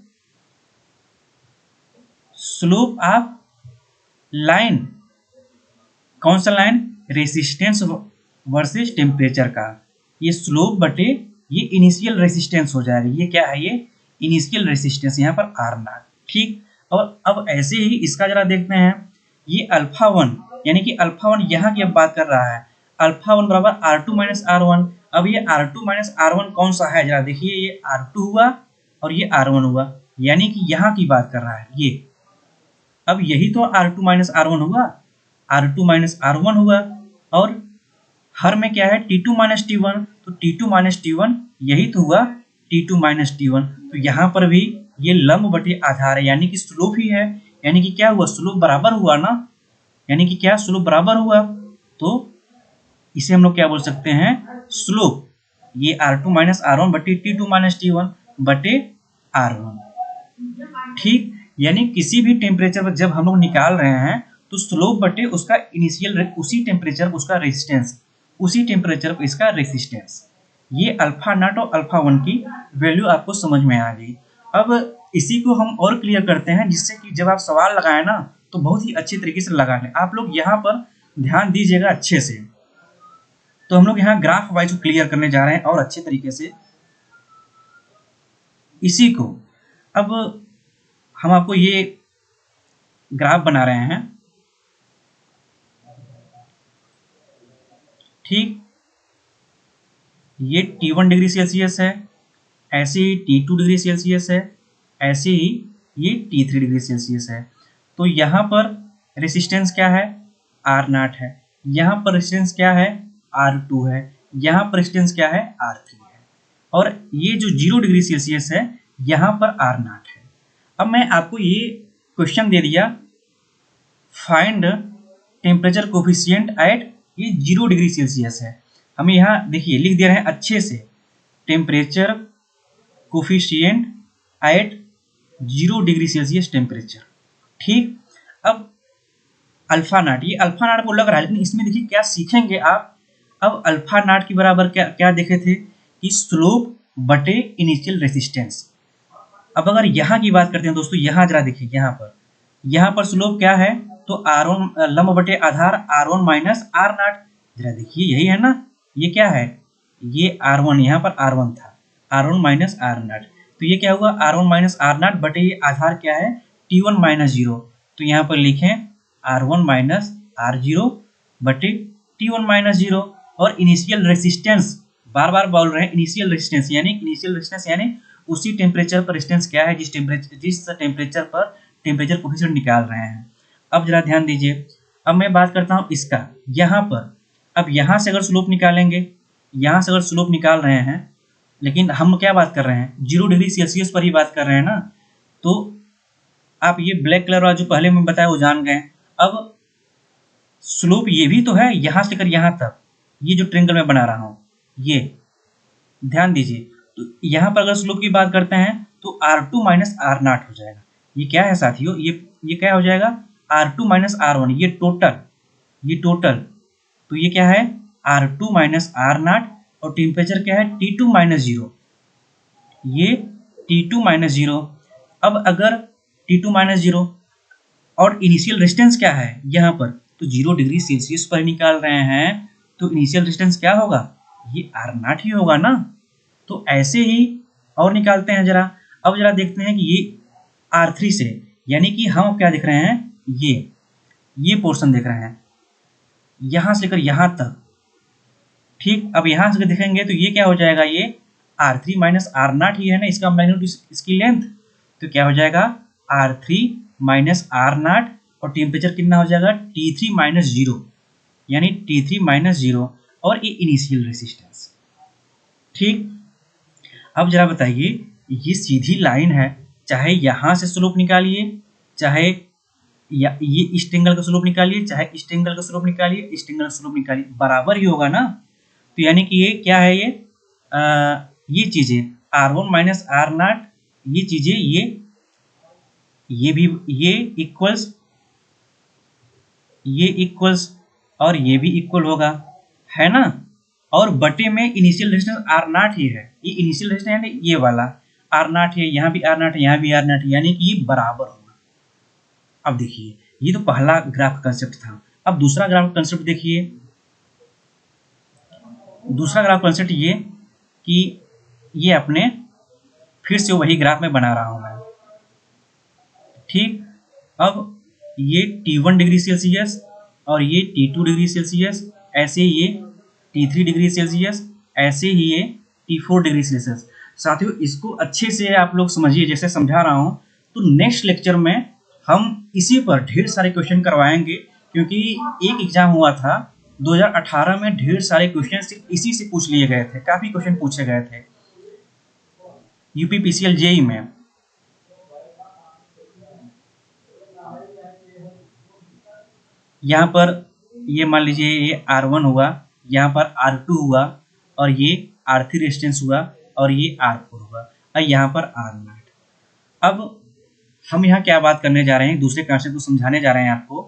स्लोप ऑफ लाइन, कौन सा लाइन, रेसिस्टेंस वर्सेस टेम्परेचर का, ये स्लोप बटे ये इनिशियल रेसिस्टेंस हो जाएगा। ये क्या है, ये इनिशियल रेसिस्टेंस यहाँ पर आर नॉट। ठीक, और अब ऐसे ही इसका जरा देखते हैं, ये अल्फा 1 यानी कि अल्फा 1 यहाँ की अब बात कर रहा है, अल्फा 1 बराबर R2 माइनस R1। अब ये R2 माइनस R1 कौन सा है, जरा देखिए, ये R2 हुआ और ये R1 हुआ, यानी कि यहाँ की बात कर रहा है ये। अब यही तो R2 माइनस R1 हुआ, R2 माइनस R1 हुआ, और हर में क्या है T2 माइनस T1, तो T2 माइनस T1 यही तो हुआ T2 माइनस T1। तो यहाँ पर भी ये लंब बटे आधार है, यानी कि स्लोप ही है, यानी कि क्या हुआ, स्लोप बराबर हुआ ना, यानी कि क्या, स्लोप बराबर हुआ। तो इसे हम लोग क्या बोल सकते हैं, स्लोप, ये R2 माइनस R1 बटे T2 माइनस T1 बटे R1। ठीक, यानी किसी भी टेम्परेचर पर जब हम लोग निकाल रहे हैं तो स्लोप बटे उसका इनिशियल, उसी टेम्परेचर उसका रेजिस्टेंस, उसी टेम्परेचर पर इसका रेजिस्टेंस। ये अल्फा नॉट और अल्फा 1 की वैल्यू आपको समझ में आ गई। अब इसी को हम और क्लियर करते हैं, जिससे कि जब आप सवाल लगाएं ना तो बहुत ही अच्छी तरीके से लगा लें। आप लोग यहाँ पर ध्यान दीजिएगा अच्छे से। तो हम लोग यहाँ ग्राफ वाइज क्लियर करने जा रहे हैं और अच्छे तरीके से इसी को। अब हम आपको ये ग्राफ बना रहे हैं, ठीक, ये T1 डिग्री सेल्सियस है, ऐसे ही T2 डिग्री सेल्सियस है, ऐसे ही ये T3 डिग्री सेल्सियस है। तो यहाँ पर रेसिस्टेंस क्या है, R0 है, यहाँ पर रेसिस्टेंस क्या है, R2 है, यहाँ पर रेसिस्टेंस क्या है, R3 है, और ये जो 0 डिग्री सेल्सियस है यहाँ पर R0 है। अब मैं आपको ये क्वेश्चन दे दिया, फाइंड टेम्परेचर कोफिशिएंट एट, ये 0 डिग्री सेल्सियस है, हमें यहाँ देखिए लिख दे रहे हैं अच्छे से, temperature coefficient at 0 degree Celsius temperature. ठीक, अब अल्फा नॉट, ये अल्फा नॉट को लग रहा है, लेकिन इसमें देखिए क्या सीखेंगे आप। अब अल्फा नॉट के बराबर क्या क्या देखे थे कि स्लोप बटे इनिशियल रेसिस्टेंस। अब अगर यहाँ की बात करते हैं दोस्तों, यहाँ जरा देखिए, यहाँ पर स्लोप क्या है, तो R1 लंब बटे आधार R1 माइनस R0। जरा देखिए यही है ना, ये क्या है, ये R1, यहाँ पर R1 था, R1 माइनस R0, तो ये क्या हुआ, R1 माइनस R0 बटे ये आधार क्या है, T1 माइनस 0, तो यहाँ पर लिखें R1 माइनस R0 बटे T1 माइनस 0, और इनिशियल रेसिस्टेंस, बार बार बोल रहे हैं इनिशियल रेजिस्टेंस यानी उसी टेम्परेचर पर रेजिस्टेंस क्या है, जिस टेम्परेचर पर टेम्परेचर कोफिशिएंट निकाल रहे हैं। अब जरा ध्यान दीजिए, अब मैं बात करता हूँ इसका, यहाँ पर, अब यहाँ से अगर स्लोप निकालेंगे, यहाँ से अगर स्लोप निकाल रहे हैं, लेकिन हम क्या बात कर रहे हैं, 0 डिग्री सेल्सियस पर ही बात कर रहे हैं ना, तो आप ये ब्लैक कलर वाला जो पहले मैं बताया वो जान गए। अब स्लोप ये भी तो है, यहाँ से लेकर यहाँ तक, ये जो ट्रेंगल मैं बना रहा हूँ, ये ध्यान दीजिए, तो यहाँ पर अगर स्लोप की बात करते हैं तो R2 माइनस R0 हो जाएगा। ये क्या है साथियों, ये क्या हो जाएगा, R2 माइनस R1, ये टोटल, तो ये क्या है, R2 माइनस R0, और टेम्परेचर क्या है, T2 माइनस 0, ये T2 माइनस 0। अब अगर T2 माइनस 0 और इनिशियल रेजिस्टेंस क्या है यहाँ पर, तो 0 डिग्री सेल्सियस पर निकाल रहे हैं, तो इनिशियल रेजिस्टेंस क्या होगा, ये R0 ही होगा ना। तो ऐसे ही और निकालते हैं जरा। अब जरा देखते हैं कि ये R3 से, यानी कि हम क्या देख रहे हैं, ये पोर्शन देख रहे हैं, यहाँ से लेकर यहाँ तक। ठीक, अब यहाँ से देखेंगे तो ये क्या हो जाएगा, ये R3 माइनस R0 ही है ना, इसका मैग्नीट्यूड, इसकी लेंथ, तो क्या हो जाएगा R3 माइनस R0, और टेम्परेचर कितना हो जाएगा, T3 माइनस 0, यानी T3 माइनस 0, और ये इनिशियल रेजिस्टेंस। ठीक, अब जरा बताइए, ये सीधी लाइन है, चाहे यहाँ से स्लोप निकालिए, चाहे ये इस एंगल का स्लोप निकालिए, चाहे इस एंगल का स्लोप निकालिए, इस एंगल का स्लोप निकालिए, बराबर ही होगा ना। तो यानी कि ये क्या है, ये चीजें R1 माइनस R0, ये चीजें ये भी ये इक्वल्स और ये भी इक्वल होगा, है ना। और बटे में इनिशियल रेजिस्टेंस R0 ही है, ये इनिशियल रेजिस्टेंस है, ये वाला R0 है, यहाँ भी R0 है, यहाँ भी R0 है, यानी कि ये बराबर होगा। अब देखिए, ये तो पहला ग्राफ का कंसेप्ट था। अब दूसरा ग्राफ कंसेप्ट देखिए। दूसरा ग्राफ कंसेप्ट ये कि ये अपने फिर से वही ग्राफ में बना रहा हूं मैं। ठीक, अब ये T1 डिग्री सेल्सियस और ये T2 डिग्री सेल्सियस, ऐसे ये T3 डिग्री सेल्सियस, ऐसे ही ये T4 डिग्री सेल्सियस। साथियों, इसको अच्छे से आप लोग समझिए, जैसे समझा रहा हूं। तो नेक्स्ट लेक्चर में हम इसी पर ढेर सारे क्वेश्चन करवाएंगे, क्योंकि एक एग्जाम हुआ था 2018 में, ढेर सारे क्वेश्चन सिर्फ इसी से पूछ लिए गए थे, काफी क्वेश्चन पूछे गए थे यूपीपीसीएल जेई में। यहाँ पर ये मान लीजिए ये R1 हुआ, यहाँ पर R2 हुआ, और ये R3 रेजिस्टेंस हुआ, और ये R4 हुआ, और यहाँ पर R0। अब हम यहाँ क्या बात करने जा रहे हैं, दूसरे कॉन्सेप्ट को समझाने जा रहे हैं आपको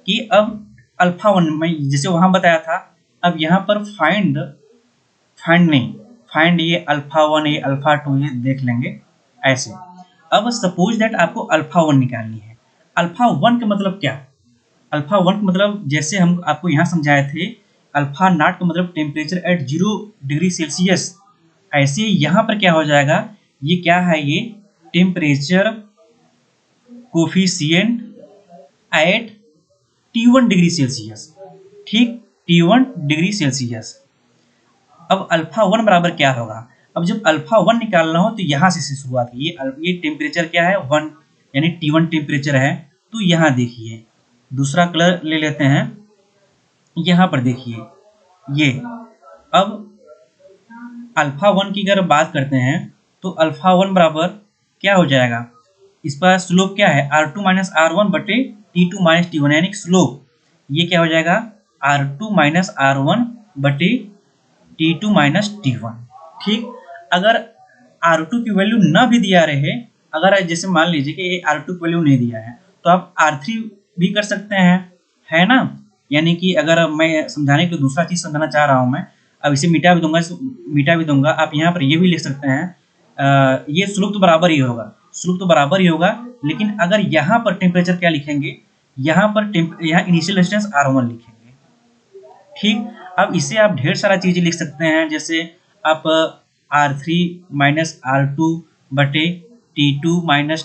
कि अब अल्फा 1 में जैसे वहां बताया था, अब यहाँ पर फाइंड नहीं, फाइंड ये अल्फा 1, ये अल्फा 2, ये देख लेंगे ऐसे। अब सपोज दैट आपको अल्फा 1 निकालनी है। अल्फा 1 का मतलब क्या? अल्फा 1 का मतलब जैसे हम आपको यहाँ समझाए थे, अल्फा नॉट का मतलब टेम्परेचर एट 0 डिग्री सेल्सियस। ऐसे यहाँ पर क्या हो जाएगा, ये क्या है, ये temperature coefficient at T1 degree Celsius. ठीक, T1 डिग्री सेल्सियस। अब अल्फा 1 बराबर क्या होगा? अब जब अल्फा 1 निकालना हो तो यहाँ से शुरुआत की। ये टेम्परेचर क्या है, 1, यानी T1 टेम्परेचर है। तो यहाँ देखिए, दूसरा कलर ले लेते हैं, यहाँ पर देखिए ये। अब अल्फा 1 की अगर बात करते हैं तो अल्फा 1 बराबर क्या हो जाएगा, इस पर स्लोप क्या है, R2 माइनस R1 बटे T2 माइनस T1, यानी स्लोप ये क्या हो जाएगा, R2 माइनस R1 बटे T2 माइनस T1। ठीक, अगर R2 की वैल्यू ना भी दिया रहे, अगर जैसे मान लीजिए कि ये R2 की वैल्यू नहीं दिया है, तो आप R3 भी कर सकते हैं, है ना। यानी कि अगर मैं समझाने के लिए दूसरा चीज समझाना चाह रहा हूं मैं, अब इसे मिटा भी दूंगा। आप यहाँ पर ये भी लिख सकते हैं, ये स्लोप तो बराबर ही होगा, स्लोप तो बराबर ही होगा। लेकिन अगर यहाँ पर टेम्परेचर क्या लिखेंगे, यहाँ पर यहाँ इनिशियल रेजिस्टेंस R1 लिखेंगे। ठीक, अब इसे आप ढेर सारा चीजें लिख सकते हैं, जैसे आप R3 माइनस R2 बटे T2 minus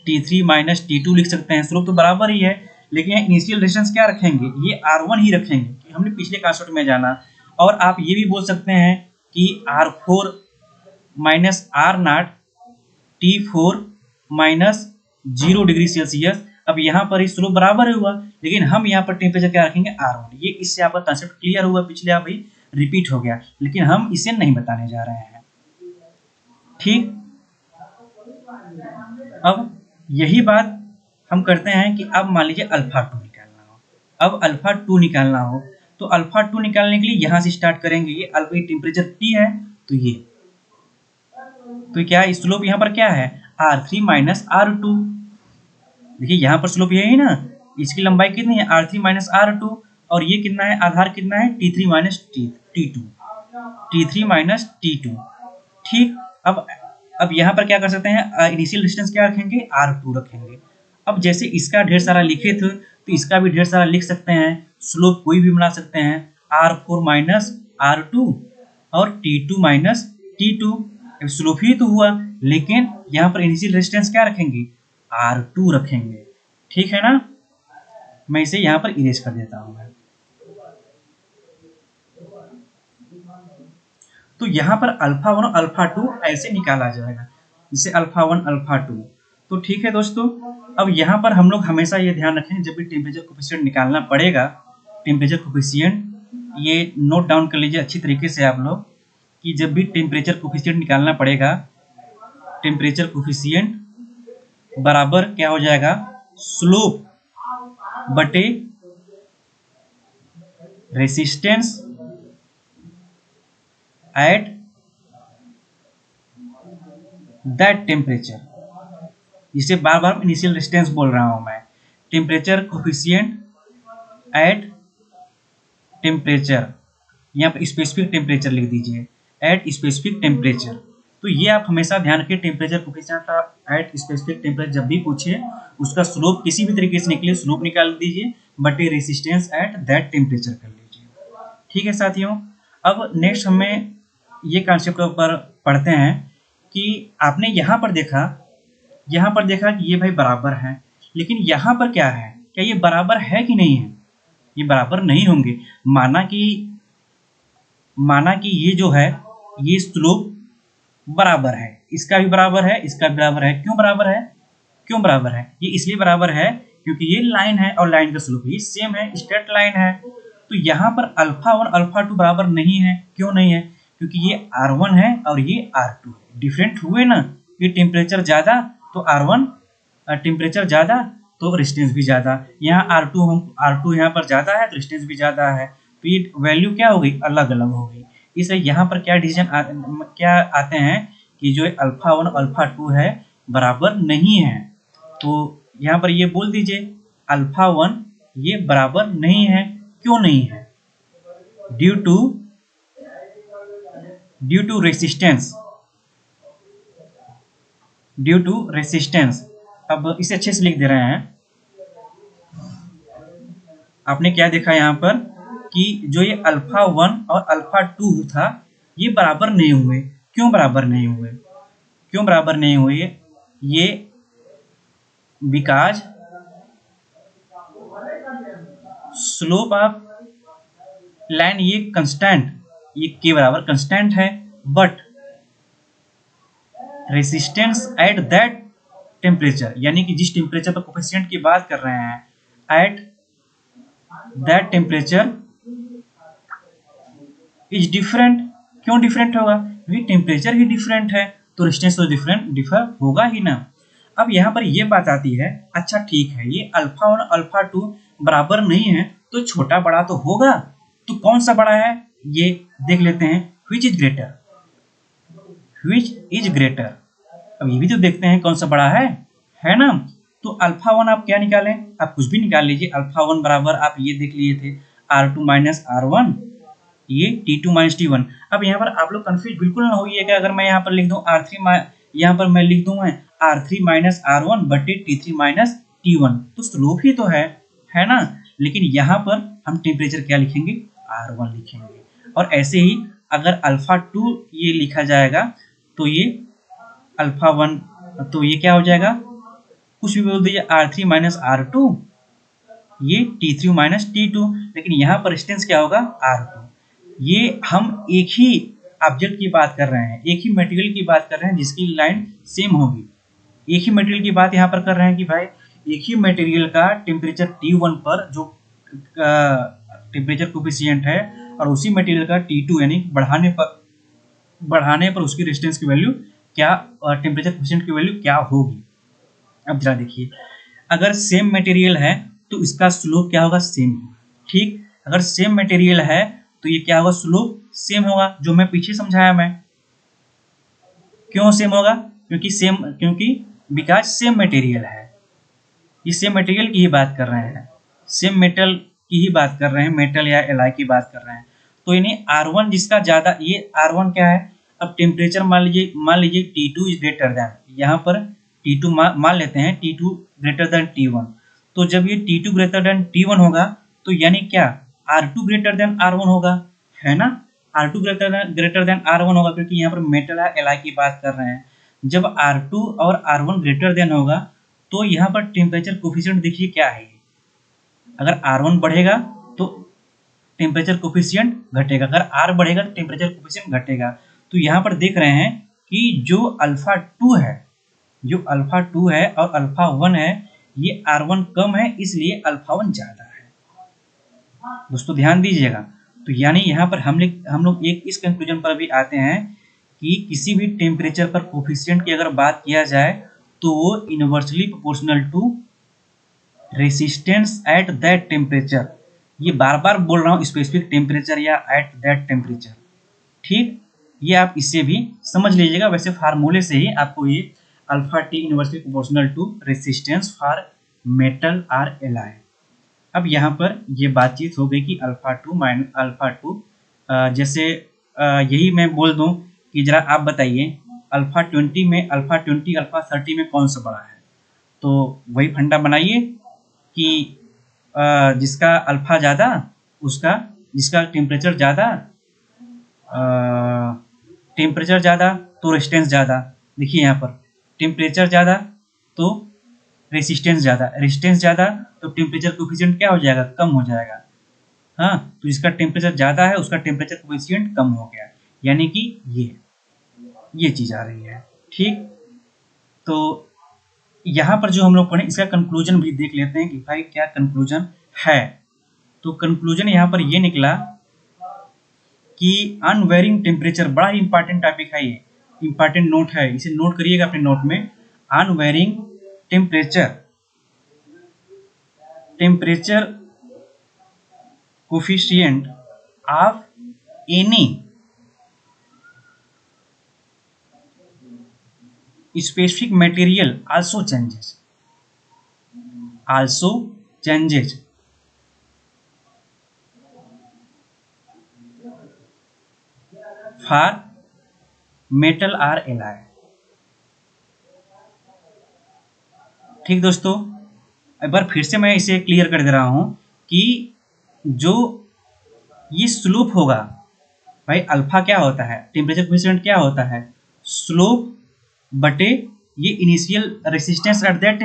T3 minus T2 लिख सकते हैं। स्लोप तो बराबर ही है, लेकिन यहाँ इनिशियल रेजिस्टेंस क्या रखेंगे, ये R1 ही रखेंगे, कि हमने पिछले कॉन्सेप्ट में जाना। और आप ये भी बोल सकते हैं कि R4 minus R0 T4 minus 0 degree Celsius. अब यहाँ पर स्लोप बराबर हुआ, लेकिन हम यहाँ पर टेम्परेचर क्या रखेंगे, R1। ये इससे आपका कंसेप्ट क्लियर हुआ, पिछले आप भी रिपीट हो गया, लेकिन हम इसे नहीं बताने जा रहे हैं। ठीक, अब यही बात हम करते हैं कि अब मान लीजिए अल्फा 2 निकालना हो। अब अल्फा 2 निकालना हो तो अल्फा 2 निकालने के लिए यहाँ से स्टार्ट करेंगे। ये अल्फा टेम्परेचर T है, तो क्या स्लोप यहाँ पर क्या है, R3 माइनस R2। देखिए यहाँ पर स्लोप यही है ना, इसकी लंबाई कितनी है, R3 माइनस R2, और ये कितना है, आधार कितना है, T3 minus T2, T3 minus T2। ठीक, अब यहाँ पर क्या कर सकते हैं, इनिशियल डिस्टेंस क्या रखेंगे, R2 रखेंगे। अब जैसे इसका ढेर सारा लिखे थे, तो इसका भी ढेर सारा लिख सकते हैं, स्लोप कोई भी बना सकते हैं, R4 माइनस R2 और T2 माइनस T2। स्लोप ही तो हुआ, लेकिन यहाँ पर इनिशियल रेजिस्टेंस क्या रखेंगे, R2 रखेंगे। ठीक है ना, मैं इसे यहाँ पर इरेज कर देता हूँ। तो यहाँ पर अल्फा 1 और अल्फा 2 ऐसे निकाला जाएगा, जिसे अल्फा 1 अल्फा 2। तो ठीक है दोस्तों, अब यहाँ पर हम लोग हमेशा ये ध्यान रखें, जब भी टेम्परेचर कोफिशिएंट निकालना पड़ेगा, टेम्परेचर कोफिशिएंट ये नोट डाउन कर लीजिए अच्छी तरीके से आप लोग, कि जब भी टेम्परेचर कोफिशिएंट निकालना पड़ेगा, टेम्परेचर कोफिशिएंट बराबर क्या हो जाएगा, स्लोप बटे रेसिस्टेंस एट दैट टेम्परेचर। जिसे बार बार इनिशियल रेजिस्टेंस बोल रहा हूं मैं, टेम्परेचर कोफिशिएंट एट टेम्परेचर, यहाँ पर स्पेसिफिक टेम्परेचर लिख दीजिए, एट स्पेसिफिक टेम्परेचर। तो ये आप हमेशा ध्यान रखिए, temperature coefficient at specific temperature जब भी पूछे उसका स्लोप किसी भी तरीके से निकले स्लोप निकाल दीजिए, बट ये रेसिस्टेंस एट दैट टेम्परेचर कर लीजिए। ठीक है साथियों, अब नेक्स्ट हमें ये कॉन्सेप्ट पर पढ़ते हैं कि आपने यहाँ पर देखा कि ये भाई बराबर है, लेकिन यहाँ पर क्या है, क्या ये बराबर है कि नहीं है? ये बराबर नहीं होंगे। माना कि ये जो है ये स्लोप बराबर है, इसका भी बराबर है, इसका भी बराबर है। क्यों बराबर है? ये इसलिए बराबर है क्योंकि ये लाइन है और लाइन का स्लोप ये सेम है, स्ट्रेट लाइन है। तो यहाँ पर अल्फा 1 अल्फा 2 बराबर नहीं है। क्यों नहीं है? क्योंकि ये R1 है और ये R2 है, डिफरेंट हुए ना। ये टेम्परेचर ज़्यादा तो R1, टेम्परेचर ज़्यादा तो रेजिस्टेंस भी ज़्यादा। यहाँ R2 यहाँ पर ज़्यादा है तो रेजिस्टेंस भी ज़्यादा है, तो ये वैल्यू क्या हो गई, अलग अलग हो गई। इसलिए यहाँ पर क्या डिसीजन क्या आते हैं कि जो अल्फा 1 अल्फा 2 है बराबर नहीं है। तो यहाँ पर ये बोल दीजिए अल्फा 1 ये बराबर नहीं है। क्यों नहीं है? Due to resistance. अब इसे अच्छे से लिख दे रहे हैं। आपने क्या देखा यहाँ पर कि जो ये अल्फा 1 और अल्फा 2 था ये बराबर नहीं हुए। क्यों बराबर नहीं हुए? ये बिकॉज स्लोप ऑफ लाइन ये कांस्टेंट, ये के बराबर कांस्टेंट है, but resistance at that temperature, यानी कि जिस टेम्परेचर पर कोफिशिएंट की बात कर रहे हैं eight that temperature is different. क्यों डिफरेंट होगा? क्योंकि टेम्परेचर ही डिफरेंट है तो रेजिस्टेंस तो डिफर होगा ही ना। अब यहाँ पर ये बात आती है, अच्छा ठीक है ये अल्फा 1 अल्फा 2 बराबर नहीं है तो छोटा बड़ा तो होगा, तो कौन सा बड़ा है ये देख लेते हैं। Which is greater. अब ये भी तो देखते हैं कौन सा बड़ा है ना। तो अल्फा 1 आप क्या निकालें, आप कुछ भी निकाल लीजिए। अल्फा 1 बराबर आप ये देख लिए थे R2 माइनस R1, ये T2 माइनस T1। अब यहाँ पर आप लोग कंफ्यूज बिल्कुल ना होइएगा अगर मैं यहाँ पर लिख दूं R3 यहाँ पर मैं लिख दूं R3 माइनस R1 बटे T3 माइनस T1, तो स्लोप ही तो है ना। लेकिन यहाँ पर हम टेम्परेचर क्या लिखेंगे, R1 लिखेंगे। और ऐसे ही अगर अल्फा 2 ये लिखा जाएगा तो ये अल्फा 1 तो ये क्या हो जाएगा, कुछ भी बोल दीजिए R3 माइनस R2, ये T3 माइनस T2। लेकिन यहाँ पर रेजिस्टेंस क्या होगा, R2। ये हम एक ही ऑब्जेक्ट की बात कर रहे हैं, एक ही मटेरियल की बात कर रहे हैं जिसकी लाइन सेम होगी। एक ही मटेरियल की बात यहाँ पर कर रहे हैं कि भाई एक ही मटेरियल का टेम्परेचर T1 पर जो टेम्परेचर कोफिशिएंट है और उसी मटेरियल का T2 यानी बढ़ाने पर उसकी रेजिस्टेंस की वैल्यू क्या, टेम्परेचर कोफिशिएंट की वैल्यू क्या होगी। अब जरा देखिए, अगर सेम मटेरियल है तो इसका स्लोप क्या होगा, सेम होगा। ठीक, अगर सेम मटेरियल है तो ये क्या होगा, स्लोप सेम होगा, जो मैं पीछे समझाया मैं। क्यों सेम होगा? क्योंकि बिकॉज सेम मटेरियल है, ये सेम मटेरियल की ही बात कर रहे हैं, सेम मेटल की ही बात कर रहे हैं, मेटल या एलॉय की बात कर रहे हैं। तो यानी R1 जिसका ज्यादा, ये R1 क्या है, अब टेम्परेचर मान लीजिए T2 इज ग्रेटर देन, यहाँ पर T2 मान लेते हैं T2 ग्रेटर देन T1। तो जब ये T2 ग्रेटर देन T1 होगा तो यानी क्या, R2 ग्रेटर देन R1 होगा, है ना। R2 ग्रेटर देन R1 होगा क्योंकि यहाँ पर मेटल या एलॉय की बात कर रहे हैं। जब R2 और R1 ग्रेटर देन होगा तो यहाँ पर टेम्परेचर कोफिशिएंट देखिए क्या है, अगर R1 बढ़ेगा तो टेम्परेचर कोफिशिएंट घटेगा, अगर R बढ़ेगा तो टेम्परेचर कोफिशिएंट घटेगा। तो यहाँ पर देख रहे हैं कि जो अल्फा 2 है और अल्फा 1 है, ये R1 कम है इसलिए अल्फा 1 ज्यादा है। दोस्तों ध्यान दीजिएगा। तो यानी यहाँ पर हम लोग एक इस कंक्लूजन पर भी आते हैं कि किसी भी टेम्परेचर पर कोफिशिएंट की अगर बात किया जाए तो वो inversely proportional to resistance at that temperature. ये बार बार बोल रहा हूँ, स्पेसिफिक टेम्परेचर या एट दैट टेम्परेचर। ठीक, ये आप इससे भी समझ लीजिएगा। वैसे फार्मूले से ही आपको ये alpha T inversely proportional to resistance for metal or alloy. अब यहाँ पर ये बातचीत हो गई कि अल्फा 2 माइनस अल्फा 2, जैसे यही मैं बोल दूं कि जरा आप बताइए अल्फा 20 में अल्फा 20 अल्फा 30 में कौन सा बड़ा है। तो वही फंडा बनाइए कि जिसका अल्फा ज़्यादा उसका, जिसका टेम्परेचर ज़्यादा तो रेजिस्टेंस ज़्यादा। देखिए यहाँ पर टेम्परेचर ज़्यादा तो रेजिस्टेंस ज़्यादा तो टेम्परेचर कोफिशिएंट क्या हो जाएगा, कम हो जाएगा। हाँ, तो जिसका टेम्परेचर ज़्यादा है उसका टेम्परेचर कोफिशिएंट कम हो गया, यानी कि ये चीज़ आ रही है। ठीक, तो यहाँ पर जो हम लोग पढ़े इसका कंक्लूजन भी देख लेते हैं कि भाई क्या कंक्लूजन है। तो कंक्लूजन यहाँ पर ये निकला कि अनवेरिंग टेम्परेचर, बड़ा ही इंपॉर्टेंट टॉपिक है, ये इंपॉर्टेंट नोट है, इसे नोट करिएगा अपने नोट में। Unvarying temperature coefficient of any specific material also changes for metal or alloy। ठीक दोस्तों, एक बार फिर से मैं इसे क्लियर कर दे रहा हूं कि जो ये स्लोप होगा, भाई अल्फा क्या होता है, टेम्परेचर कोफिशिएंट क्या होता है, स्लोप बटे ये initial resistance at that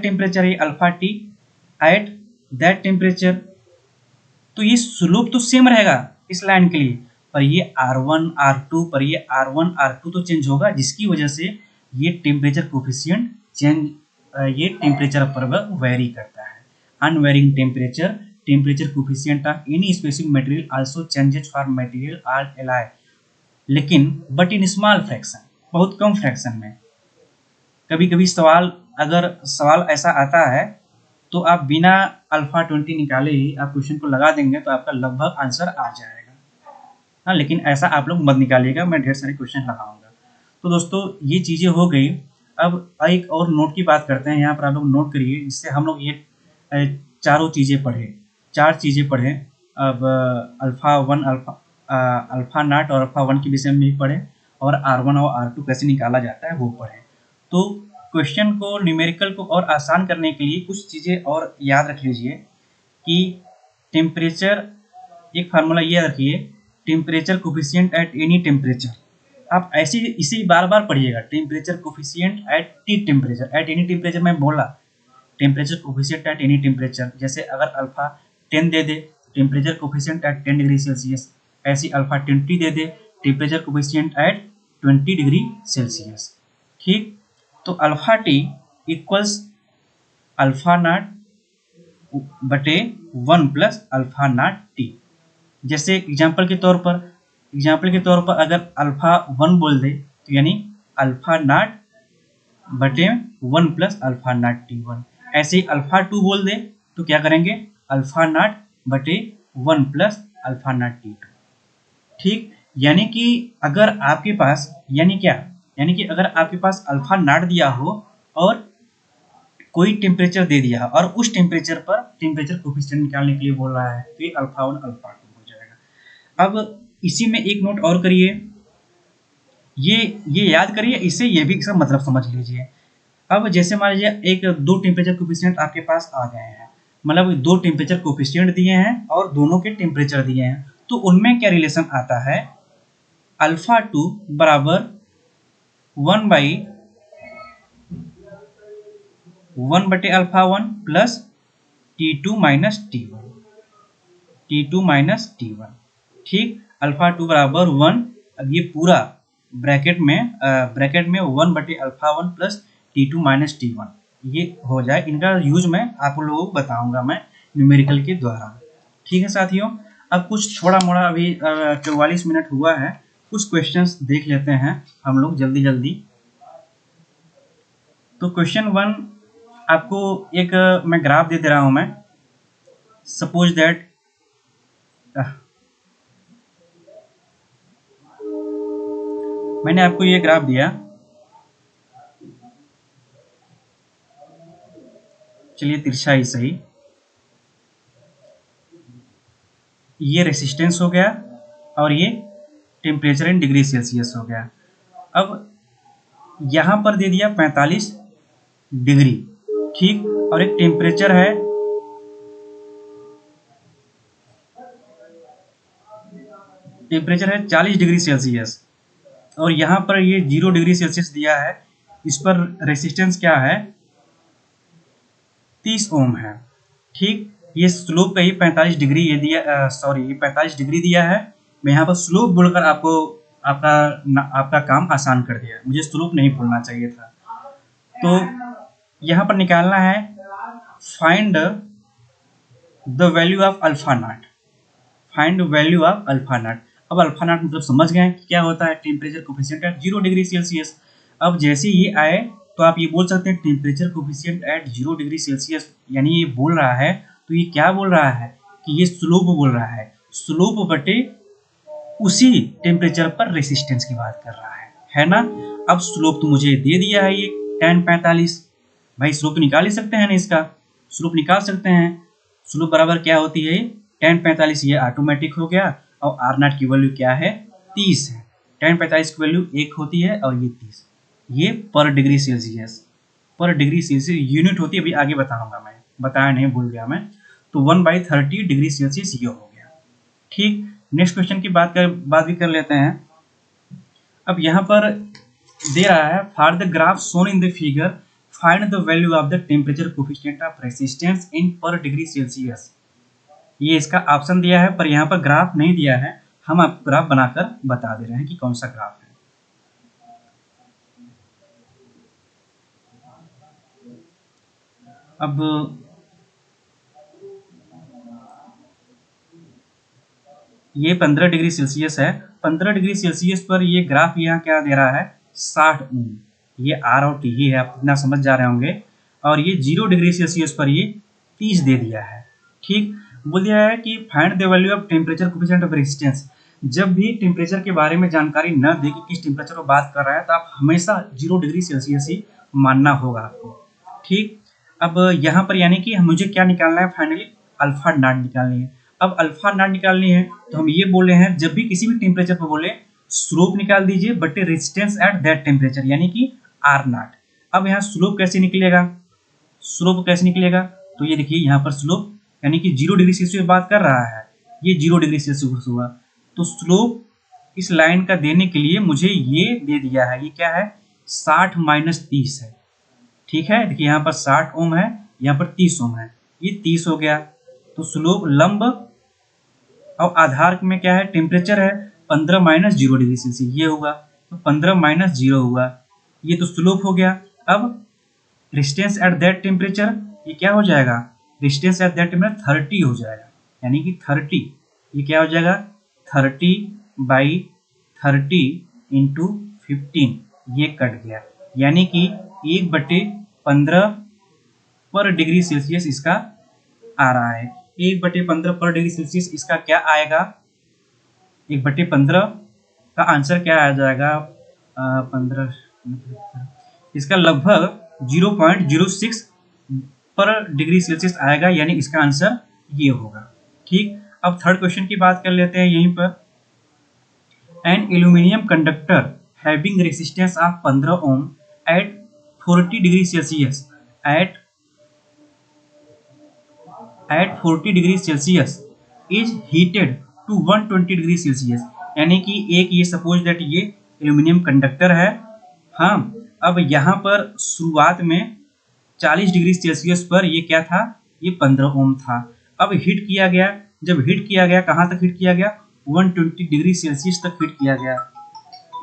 temperature, ये alpha T at that temperature. तो ये स्लोप तो सेम रहेगा इस लाइन के लिए, पर ये R1 R2 पर ये R1 R2 तो चेंज होगा, जिसकी वजह से ये टेम्परेचर कोफिशिएंट ये टेम्परेचर पर वेरी करता है। Unvarying temperature coefficient of any specific material also changes for material or alloy, लेकिन बट इन स्मॉल फ्रैक्शन, बहुत कम फ्रैक्शन में। कभी कभी अगर सवाल ऐसा आता है तो आप बिना अल्फा 20 निकाले ही आप क्वेश्चन को लगा देंगे तो आपका लगभग आंसर आ जाएगा। हाँ, लेकिन ऐसा आप लोग मत निकालिएगा, मैं ढेर सारे क्वेश्चन लगाऊंगा। तो दोस्तों ये चीज़ें हो गई। अब एक और नोट की बात करते हैं, यहाँ पर आप लोग नोट करिए, जिससे हम लोग ये चार चीज़ें पढ़े। अब अल्फा नाट और अल्फा 1 के विषय में भी पढ़े, और R1 और R2 कैसे निकाला जाता है वो पढ़े। तो क्वेश्चन को, न्यूमेरिकल को और आसान करने के लिए कुछ चीज़ें और याद रख लीजिए कि टेम्परेचर, एक फार्मूला ये रखिए, temperature coefficient at any temperature. आप ऐसे इसे बार बार पढ़िएगा, temperature coefficient at T temperature, at any temperature मैं बोला, temperature coefficient at any temperature. जैसे अगर अल्फा 10 दे दे, temperature coefficient at 10 degree Celsius, ऐसी अल्फा 20 दे दे, temperature coefficient at 20 degree Celsius. ठीक, तो alpha T equals alpha naught बटे 1 प्लस अल्फा नाट टी। जैसे एग्जाम्पल के तौर पर अगर अल्फा 1 बोल दे तो यानी अल्फा नाट बटे 1 प्लस अल्फा नाट टी 1। ऐसे ही अल्फा 2 बोल दे तो क्या करेंगे, अल्फा नाट बटे 1 प्लस अल्फा नाट टी 2। ठीक, यानी कि अगर आपके पास, यानी कि अगर आपके पास अल्फा नाट दिया हो और कोई टेम्परेचर दे दिया और उस टेम्परेचर पर टेम्परेचर कोफिशिएंट निकालने के लिए बोल रहा है, तो ये अल्फा 1 अल्फा 2 हो जाएगा। अब इसी में एक नोट और करिए, ये याद करिए, इससे ये भी इसका मतलब समझ लीजिए। अब जैसे मान लीजिए एक दो टेम्परेचर कोफिशिएंट आपके पास आ गए हैं, मतलब दो टेम्परेचर कोफिशिएंट दिए हैं और दोनों के टेम्परेचर दिए हैं, तो उनमें क्या रिलेशन आता है, अल्फा 2 बराबर 1 बटे alpha 1 plus T2 minus T1। ठीक, अल्फा 2 बराबर 1, अब ये पूरा ब्रैकेट में 1 बटे alpha 1 plus T2 minus T1 ये हो जाए। इनका यूज मैं आप लोगों को बताऊंगा मैं न्यूमेरिकल के द्वारा। ठीक है साथियों, अब कुछ थोड़ा मोड़ा अभी 44 मिनट हुआ है, कुछ क्वेश्चंस देख लेते हैं हम लोग जल्दी। तो क्वेश्चन 1 आपको एक मैं ग्राफ दे रहा हूं मैं, सपोज दैट मैंने आपको ये ग्राफ दिया, चलिए तिरछा ही सही, ये रेसिस्टेंस हो गया और ये टेम्परेचर इन डिग्री सेल्सियस हो गया। अब यहाँ पर दे दिया 45 डिग्री, ठीक, और एक टेम्परेचर है टेम्परेचर है 40 डिग्री सेल्सियस, और यहाँ पर ये 0 डिग्री सेल्सियस दिया है। इस पर रेसिस्टेंस क्या है, 30 ओम है, ठीक। ये स्लोप का ही 45 डिग्री ये दिया, ये 45 डिग्री दिया है। मैं यहाँ पर स्लोप बोलकर आपको आपका काम आसान कर दिया, मुझे स्लोप नहीं बोलना चाहिए था। तो यहाँ पर निकालना है find the value of alpha naught, find value of alpha naught. अब अल्फा नॉट मतलब समझ गए कि क्या होता है, temperature coefficient at 0 degree Celsius. अब जैसे ये आए तो आप ये बोल सकते हैं temperature coefficient at 0 degree Celsius, यानी ये बोल रहा है, तो ये क्या बोल रहा है कि ये स्लोप बोल रहा है, स्लोप बटे उसी टेम्परेचर पर रेसिस्टेंस की बात कर रहा है ना। अब स्लोप तो मुझे दे दिया है ये tan 45, भाई स्लोप निकाल ही सकते हैं ना, इसका स्लोप निकाल सकते हैं। स्लोप बराबर क्या होती है, tan 45, ये ऑटोमेटिक हो गया, और आर नॉट की वैल्यू क्या है, 30 है। tan 45 की वैल्यू 1 होती है और ये 30, ये पर डिग्री सेल्सियस, पर डिग्री सेल्सियस यूनिट होती है, अभी आगे बताऊंगा, मैं बताया नहीं, भूल गया मैं। तो 1/30 डिग्री सेल्सियस ये हो गया, ठीक। नेक्स्ट क्वेश्चन की बात भी कर लेते हैं। अब यहाँ पर दे रहा है for the graph shown in the figure find the value of the temperature coefficient of resistance इन पर डिग्री सेल्सियस। ये इसका ऑप्शन दिया है, पर यहाँ पर ग्राफ नहीं दिया है, हम आपको ग्राफ बनाकर बता दे रहे हैं कि कौन सा ग्राफ है। अब ये 15 डिग्री सेल्सियस है, 15 डिग्री सेल्सियस पर ये ग्राफ यहाँ क्या दे रहा है, 60 ओम। ये आर और टी ही है, आप इतना समझ जा रहे होंगे। और ये 0 डिग्री सेल्सियस पर ये 30 दे दिया है, ठीक। बोल दिया है कि find the value of temperature coefficient of resistance. जब भी टेम्परेचर के बारे में जानकारी न दे कि किस टेम्परेचर पर बात कर रहा है, तो आप हमेशा 0 डिग्री सेल्सियस ही मानना होगा आपको, ठीक। अब यहाँ पर यानी कि मुझे क्या निकालना है, फाइनली अल्फा नॉट निकालनी है। अब अल्फा नॉट निकालनी है तो हम ये बोल रहे हैं, जब भी किसी भी टेम्परेचर पर बोले स्लोप निकाल दीजिए बटे रेजिस्टेंस एट दैट टेम्परेचर, यानी कि आर नॉट। अब यहाँ स्लोप कैसे निकलेगा, स्लोप कैसे निकलेगा, तो ये देखिए यहाँ पर स्लोप यानी कि 0 डिग्री सेल्सियस बात कर रहा है, ये 0 डिग्री सेल्सियस हुआ, तो स्लोप इस लाइन का देने के लिए मुझे ये दे दिया है, ये क्या है, 60 - 30 है, ठीक है। देखिए यहाँ पर 60 ओम है, यहाँ पर 30 ओम है, ये 30 हो गया। तो स्लोप लंब और आधार में क्या है, टेम्परेचर है 15 - 0 डिग्री सेल्सियस, ये होगा, तो 15 - 0 हुआ, ये तो स्लोप हो गया। अब रेजिस्टेंस एट दैट टेम्परेचर, ये क्या हो जाएगा, रेजिस्टेंस एट दैट टेम्परेचर 30 हो जाएगा, यानी कि 30, ये क्या हो जाएगा, 30/30 इंटू 15, ये कट गया, यानी कि 1/15 पर डिग्री सेल्सियस इसका आ रहा है। 1/15 पर डिग्री सेल्सियस इसका क्या आएगा, 1/15 का आंसर क्या आ जाएगा, 15, इसका लगभग 0.06 पर डिग्री सेल्सियस आएगा, यानी इसका आंसर ये होगा, ठीक। अब थर्ड क्वेश्चन की बात कर लेते हैं यहीं पर। An aluminium conductor having resistance of 15 ohm at 40 degree Celsius at 40 degree Celsius is heated to 120 degree Celsius, यानी कि एक ये सपोज दैट ये एल्यूमिनियम कंडक्टर है, हाँ। अब यहाँ पर शुरुआत में 40 डिग्री सेल्सियस पर ये क्या था, ये 15 ओम था। अब हीट किया गया, जब हीट किया गया कहाँ तक हीट किया गया, 120 डिग्री सेल्सियस तक हीट किया गया।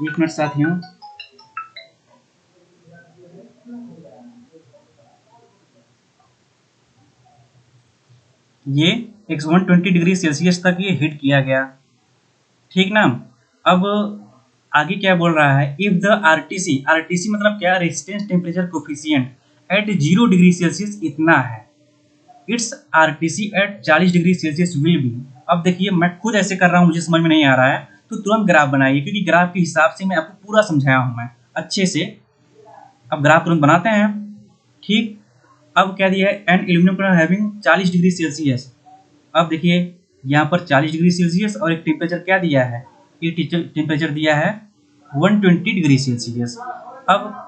एक मिनट साथियों, ये 120 डिग्री सेल्सियस तक ये हीट किया गया, ठीक ना। अब आगे क्या बोल रहा है, इफ द आरटीसी मतलब क्या, resistance temperature coefficient at 0 degree Celsius इतना है, it's RTC at 40 degree Celsius will be. अब देखिए मैं खुद ऐसे कर रहा हूँ, मुझे समझ में नहीं आ रहा है, तो तुरंत ग्राफ बनाइए, क्योंकि ग्राफ के हिसाब से मैं आपको पूरा समझाया हूँ मैं अच्छे से। अब ग्राफ तुरंत बनाते हैं, ठीक। अब क्या दिया है, an aluminium having 40 degree Celsius. अब देखिए यहाँ पर 40 डिग्री सेल्सियस और एक टेम्परेचर क्या दिया है, ये टेम्परेचर दिया है 120 डिग्री सेल्सियस। अब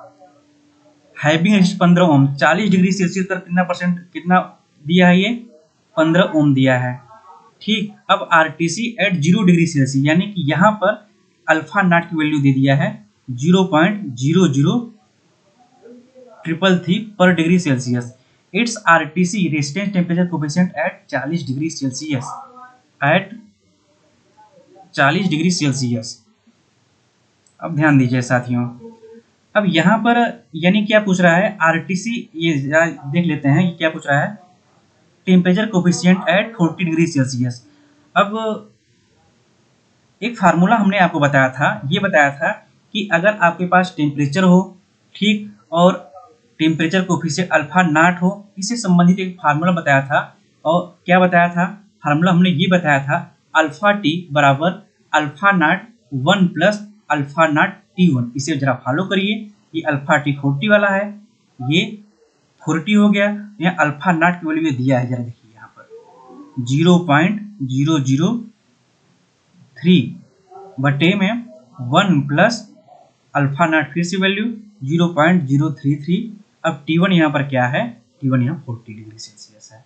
हैविंग रेजिस्टेंस 15 ओम, 40 डिग्री सेल्सियस पर कितना दिया है, ये 15 ओम दिया है। ठीक, अब आरटीसी एट 0 डिग्री सेल्सियस, यानी कि यहाँ पर अल्फा नॉट की वैल्यू दे दिया है 0.00333 पर degree Celsius. It's RTC resistance temperature coefficient at 40 degree Celsius, at 40 degree Celsius. अब ध्यान दीजिए साथियों, अब यहाँ पर यानी क्या पूछ रहा है, आरटीसी, ये देख लेते हैं ये क्या पूछ रहा है, temperature coefficient at 40 degree Celsius. अब एक फार्मूला हमने आपको बताया था, ये बताया था कि अगर आपके पास टेम्परेचर हो, ठीक, और टेम्परेचर कोफिशिएंट अल्फा नॉट हो, इससे संबंधित एक फार्मूला बताया था। और क्या बताया था फार्मूला, हमने ये बताया था अल्फा टी बराबर alpha not 1 plus alpha not T1। इसे जरा फॉलो करिए, ये अल्फा टी 40 वाला है, ये 40 हो गया, यहाँ अल्फा नॉट की वैल्यू दिया है, जरा देखिए यहाँ पर 0.003 बटे में 1 प्लस अल्फा नॉट, फिर से वैल्यू 0.033। अब T1 यहाँ पर क्या है, T1 यहाँ 40 डिग्री सेल्सियस है,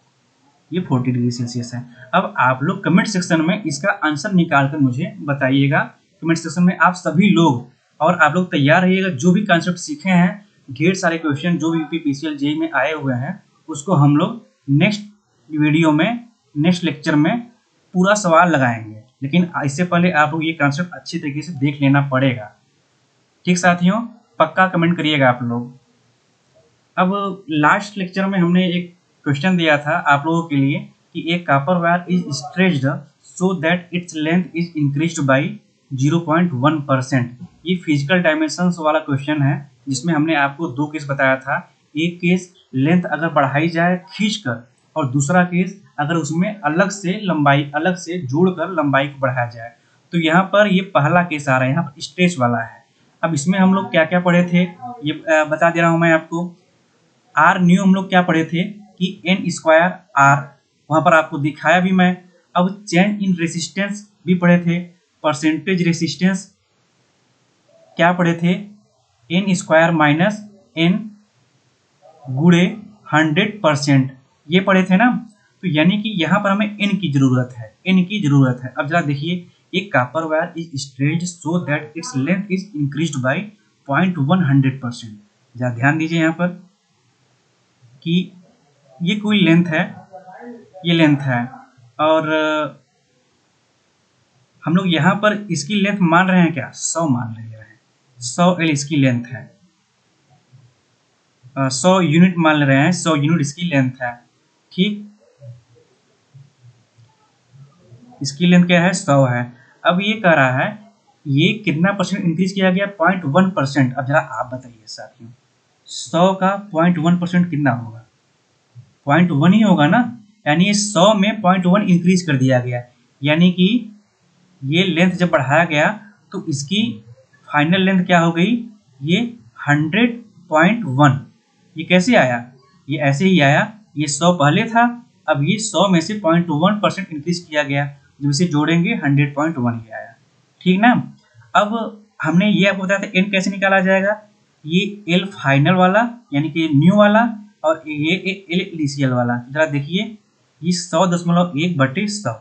ये 40 डिग्री सेल्सियस है। अब आप लोग कमेंट सेक्शन में इसका आंसर निकाल कर मुझे बताइएगा। कमेंट सेक्शन में आप सभी लोग, और आप लोग तैयार रहिएगा, जो भी कॉन्सेप्ट सीखे हैं, ढेर सारे क्वेश्चन जो भी यूपीपीसीएल जेईई में आए हुए हैं, उसको हम लोग नेक्स्ट वीडियो में, नेक्स्ट लेक्चर में पूरा सवाल लगाएंगे। लेकिन इससे पहले आप लोग ये कॉन्सेप्ट अच्छी तरीके से देख लेना पड़ेगा। ठीक साथियों, पक्का कमेंट करिएगा आप लोग। अब लास्ट लेक्चर में हमने एक क्वेश्चन दिया था आप लोगों के लिए कि एक copper wire is stretched so that its length is increased by 0.1%। ये फिजिकल डायमेंशंस वाला क्वेश्चन है, जिसमें हमने आपको दो केस बताया था। एक केस लेंथ अगर बढ़ाई जाए खींचकर, और दूसरा केस अगर उसमें अलग से जोड़कर लंबाई को बढ़ाया जाए। तो यहाँ पर ये पहला केस आ रहा है, यहाँ पर स्ट्रेच वाला है। अब इसमें हम लोग क्या क्या पढ़े थे, ये बता दे रहा हूँ मैं आपको। आर न्यू हम लोग क्या पढ़े थे कि एन स्क्वायर आर, वहाँ पर आपको दिखाया भी मैं। अब चेंज इन रेसिस्टेंस भी पढ़े थे। परसेंटेज रेसिस्टेंस क्या पढ़े थे, एन स्क्वायर माइनस एन गुणे 100%, ये पढ़े थे ना। तो यानी कि यहाँ पर हमें एन की जरूरत है, अब जरा देखिए, एक copper wire is stretched so that its length is increased by 0.100%। जरा ध्यान दीजिए यहाँ पर कि ये कोई लेंथ है, ये लेंथ है, और हम लोग यहाँ पर इसकी लेंथ मान रहे हैं क्या, 100 मान रहे हैं, 100 L इसकी लेंथ है, 100 यूनिट मान ले रहे हैं, 100 यूनिट इसकी लेंथ है। ठीक, इसकी लेंथ क्या है, 100 है। अब ये कह रहा है ये कितना परसेंट इंक्रीज किया गया, 0.1%। अब जरा आप बताइए साथियों, 100 का 0.1% कितना होगा, 0.1 ही होगा ना। यानी 100 में 0.1 इंक्रीज कर दिया गया, यानी कि ये लेंथ जब बढ़ाया गया तो इसकी फाइनल लेंथ क्या हो गई, ये 100.1। ये कैसे आया, ये ऐसे ही आया, ये 100 पहले था, अब ये 100 में से 0.1% इंक्रीज किया गया, जब इसे जोड़ेंगे 100.1 ही आया। ठीक ना। अब हमने ये आपको बताया था एन कैसे निकाला जाएगा, ये एल फाइनल वाला यानी कि न्यू वाला, और ये एल इनिशियल वाला। जरा देखिए, ये 100.1 बटे 100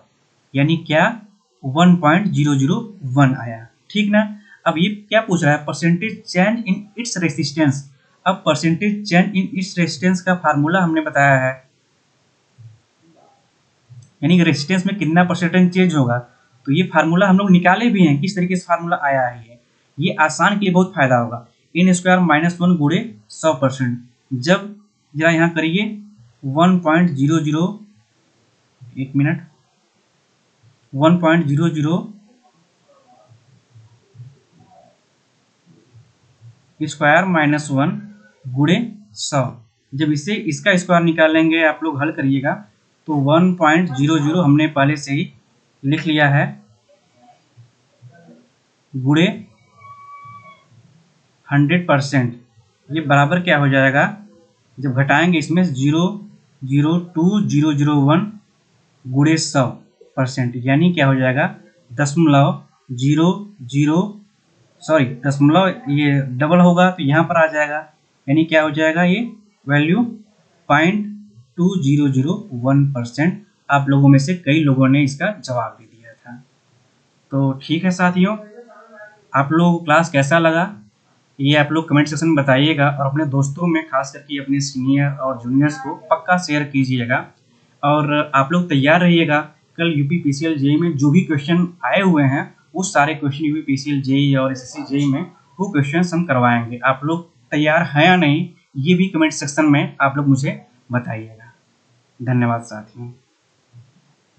यानी क्या, 1.001 आया। ठीक ना। अब ये क्या पूछ रहा है, percentage change in its resistance. अब percentage change in its resistance का फार्मूला हमने बताया है, यानी कि रेसिस्टेंस में कितना परसेंटेज चेंज होगा। तो ये फार्मूला हम लोग निकाले भी हैं, किस तरीके से फार्मूला आया है ये आसान के लिए बहुत फायदा होगा। एन स्क्वायर माइनस 1 गुणे 100%। जब जरा यहाँ करिए 1.00, एक मिनट, 1.00 स्क्वायर माइनस 1 गुणे 100। जब इसे इसका स्क्वायर निकालेंगे, आप लोग हल करिएगा, तो 1.00 हमने पहले से ही लिख लिया है, गुणे 100%। ये बराबर क्या हो जाएगा, जब घटाएंगे इसमें 0.02001 गुणे 100%, यानी क्या हो जाएगा 0.0 दशमलव ये डबल होगा तो यहाँ पर आ जाएगा, यानी क्या हो जाएगा, ये वैल्यू 0.2001%। आप लोगों में से कई लोगों ने इसका जवाब भी दिया था। तो ठीक है साथियों, आप लोगों को क्लास कैसा लगा ये आप लोग कमेंट सेक्शन में बताइएगा, और अपने दोस्तों में खास करके अपने सीनियर और जूनियर्स को पक्का शेयर कीजिएगा। और आप लोग तैयार रहिएगा, कल यूपीपीसीएल जेईई में जो भी क्वेश्चन आए हुए हैं वो सारे क्वेश्चन यूपीपीसीएल जेईई और एसएससी जेईई में वो क्वेश्चन हम करवाएंगे। आप लोग तैयार हैं या नहीं, ये भी कमेंट सेक्शन में आप लोग मुझे बताइएगा। धन्यवाद साथियों।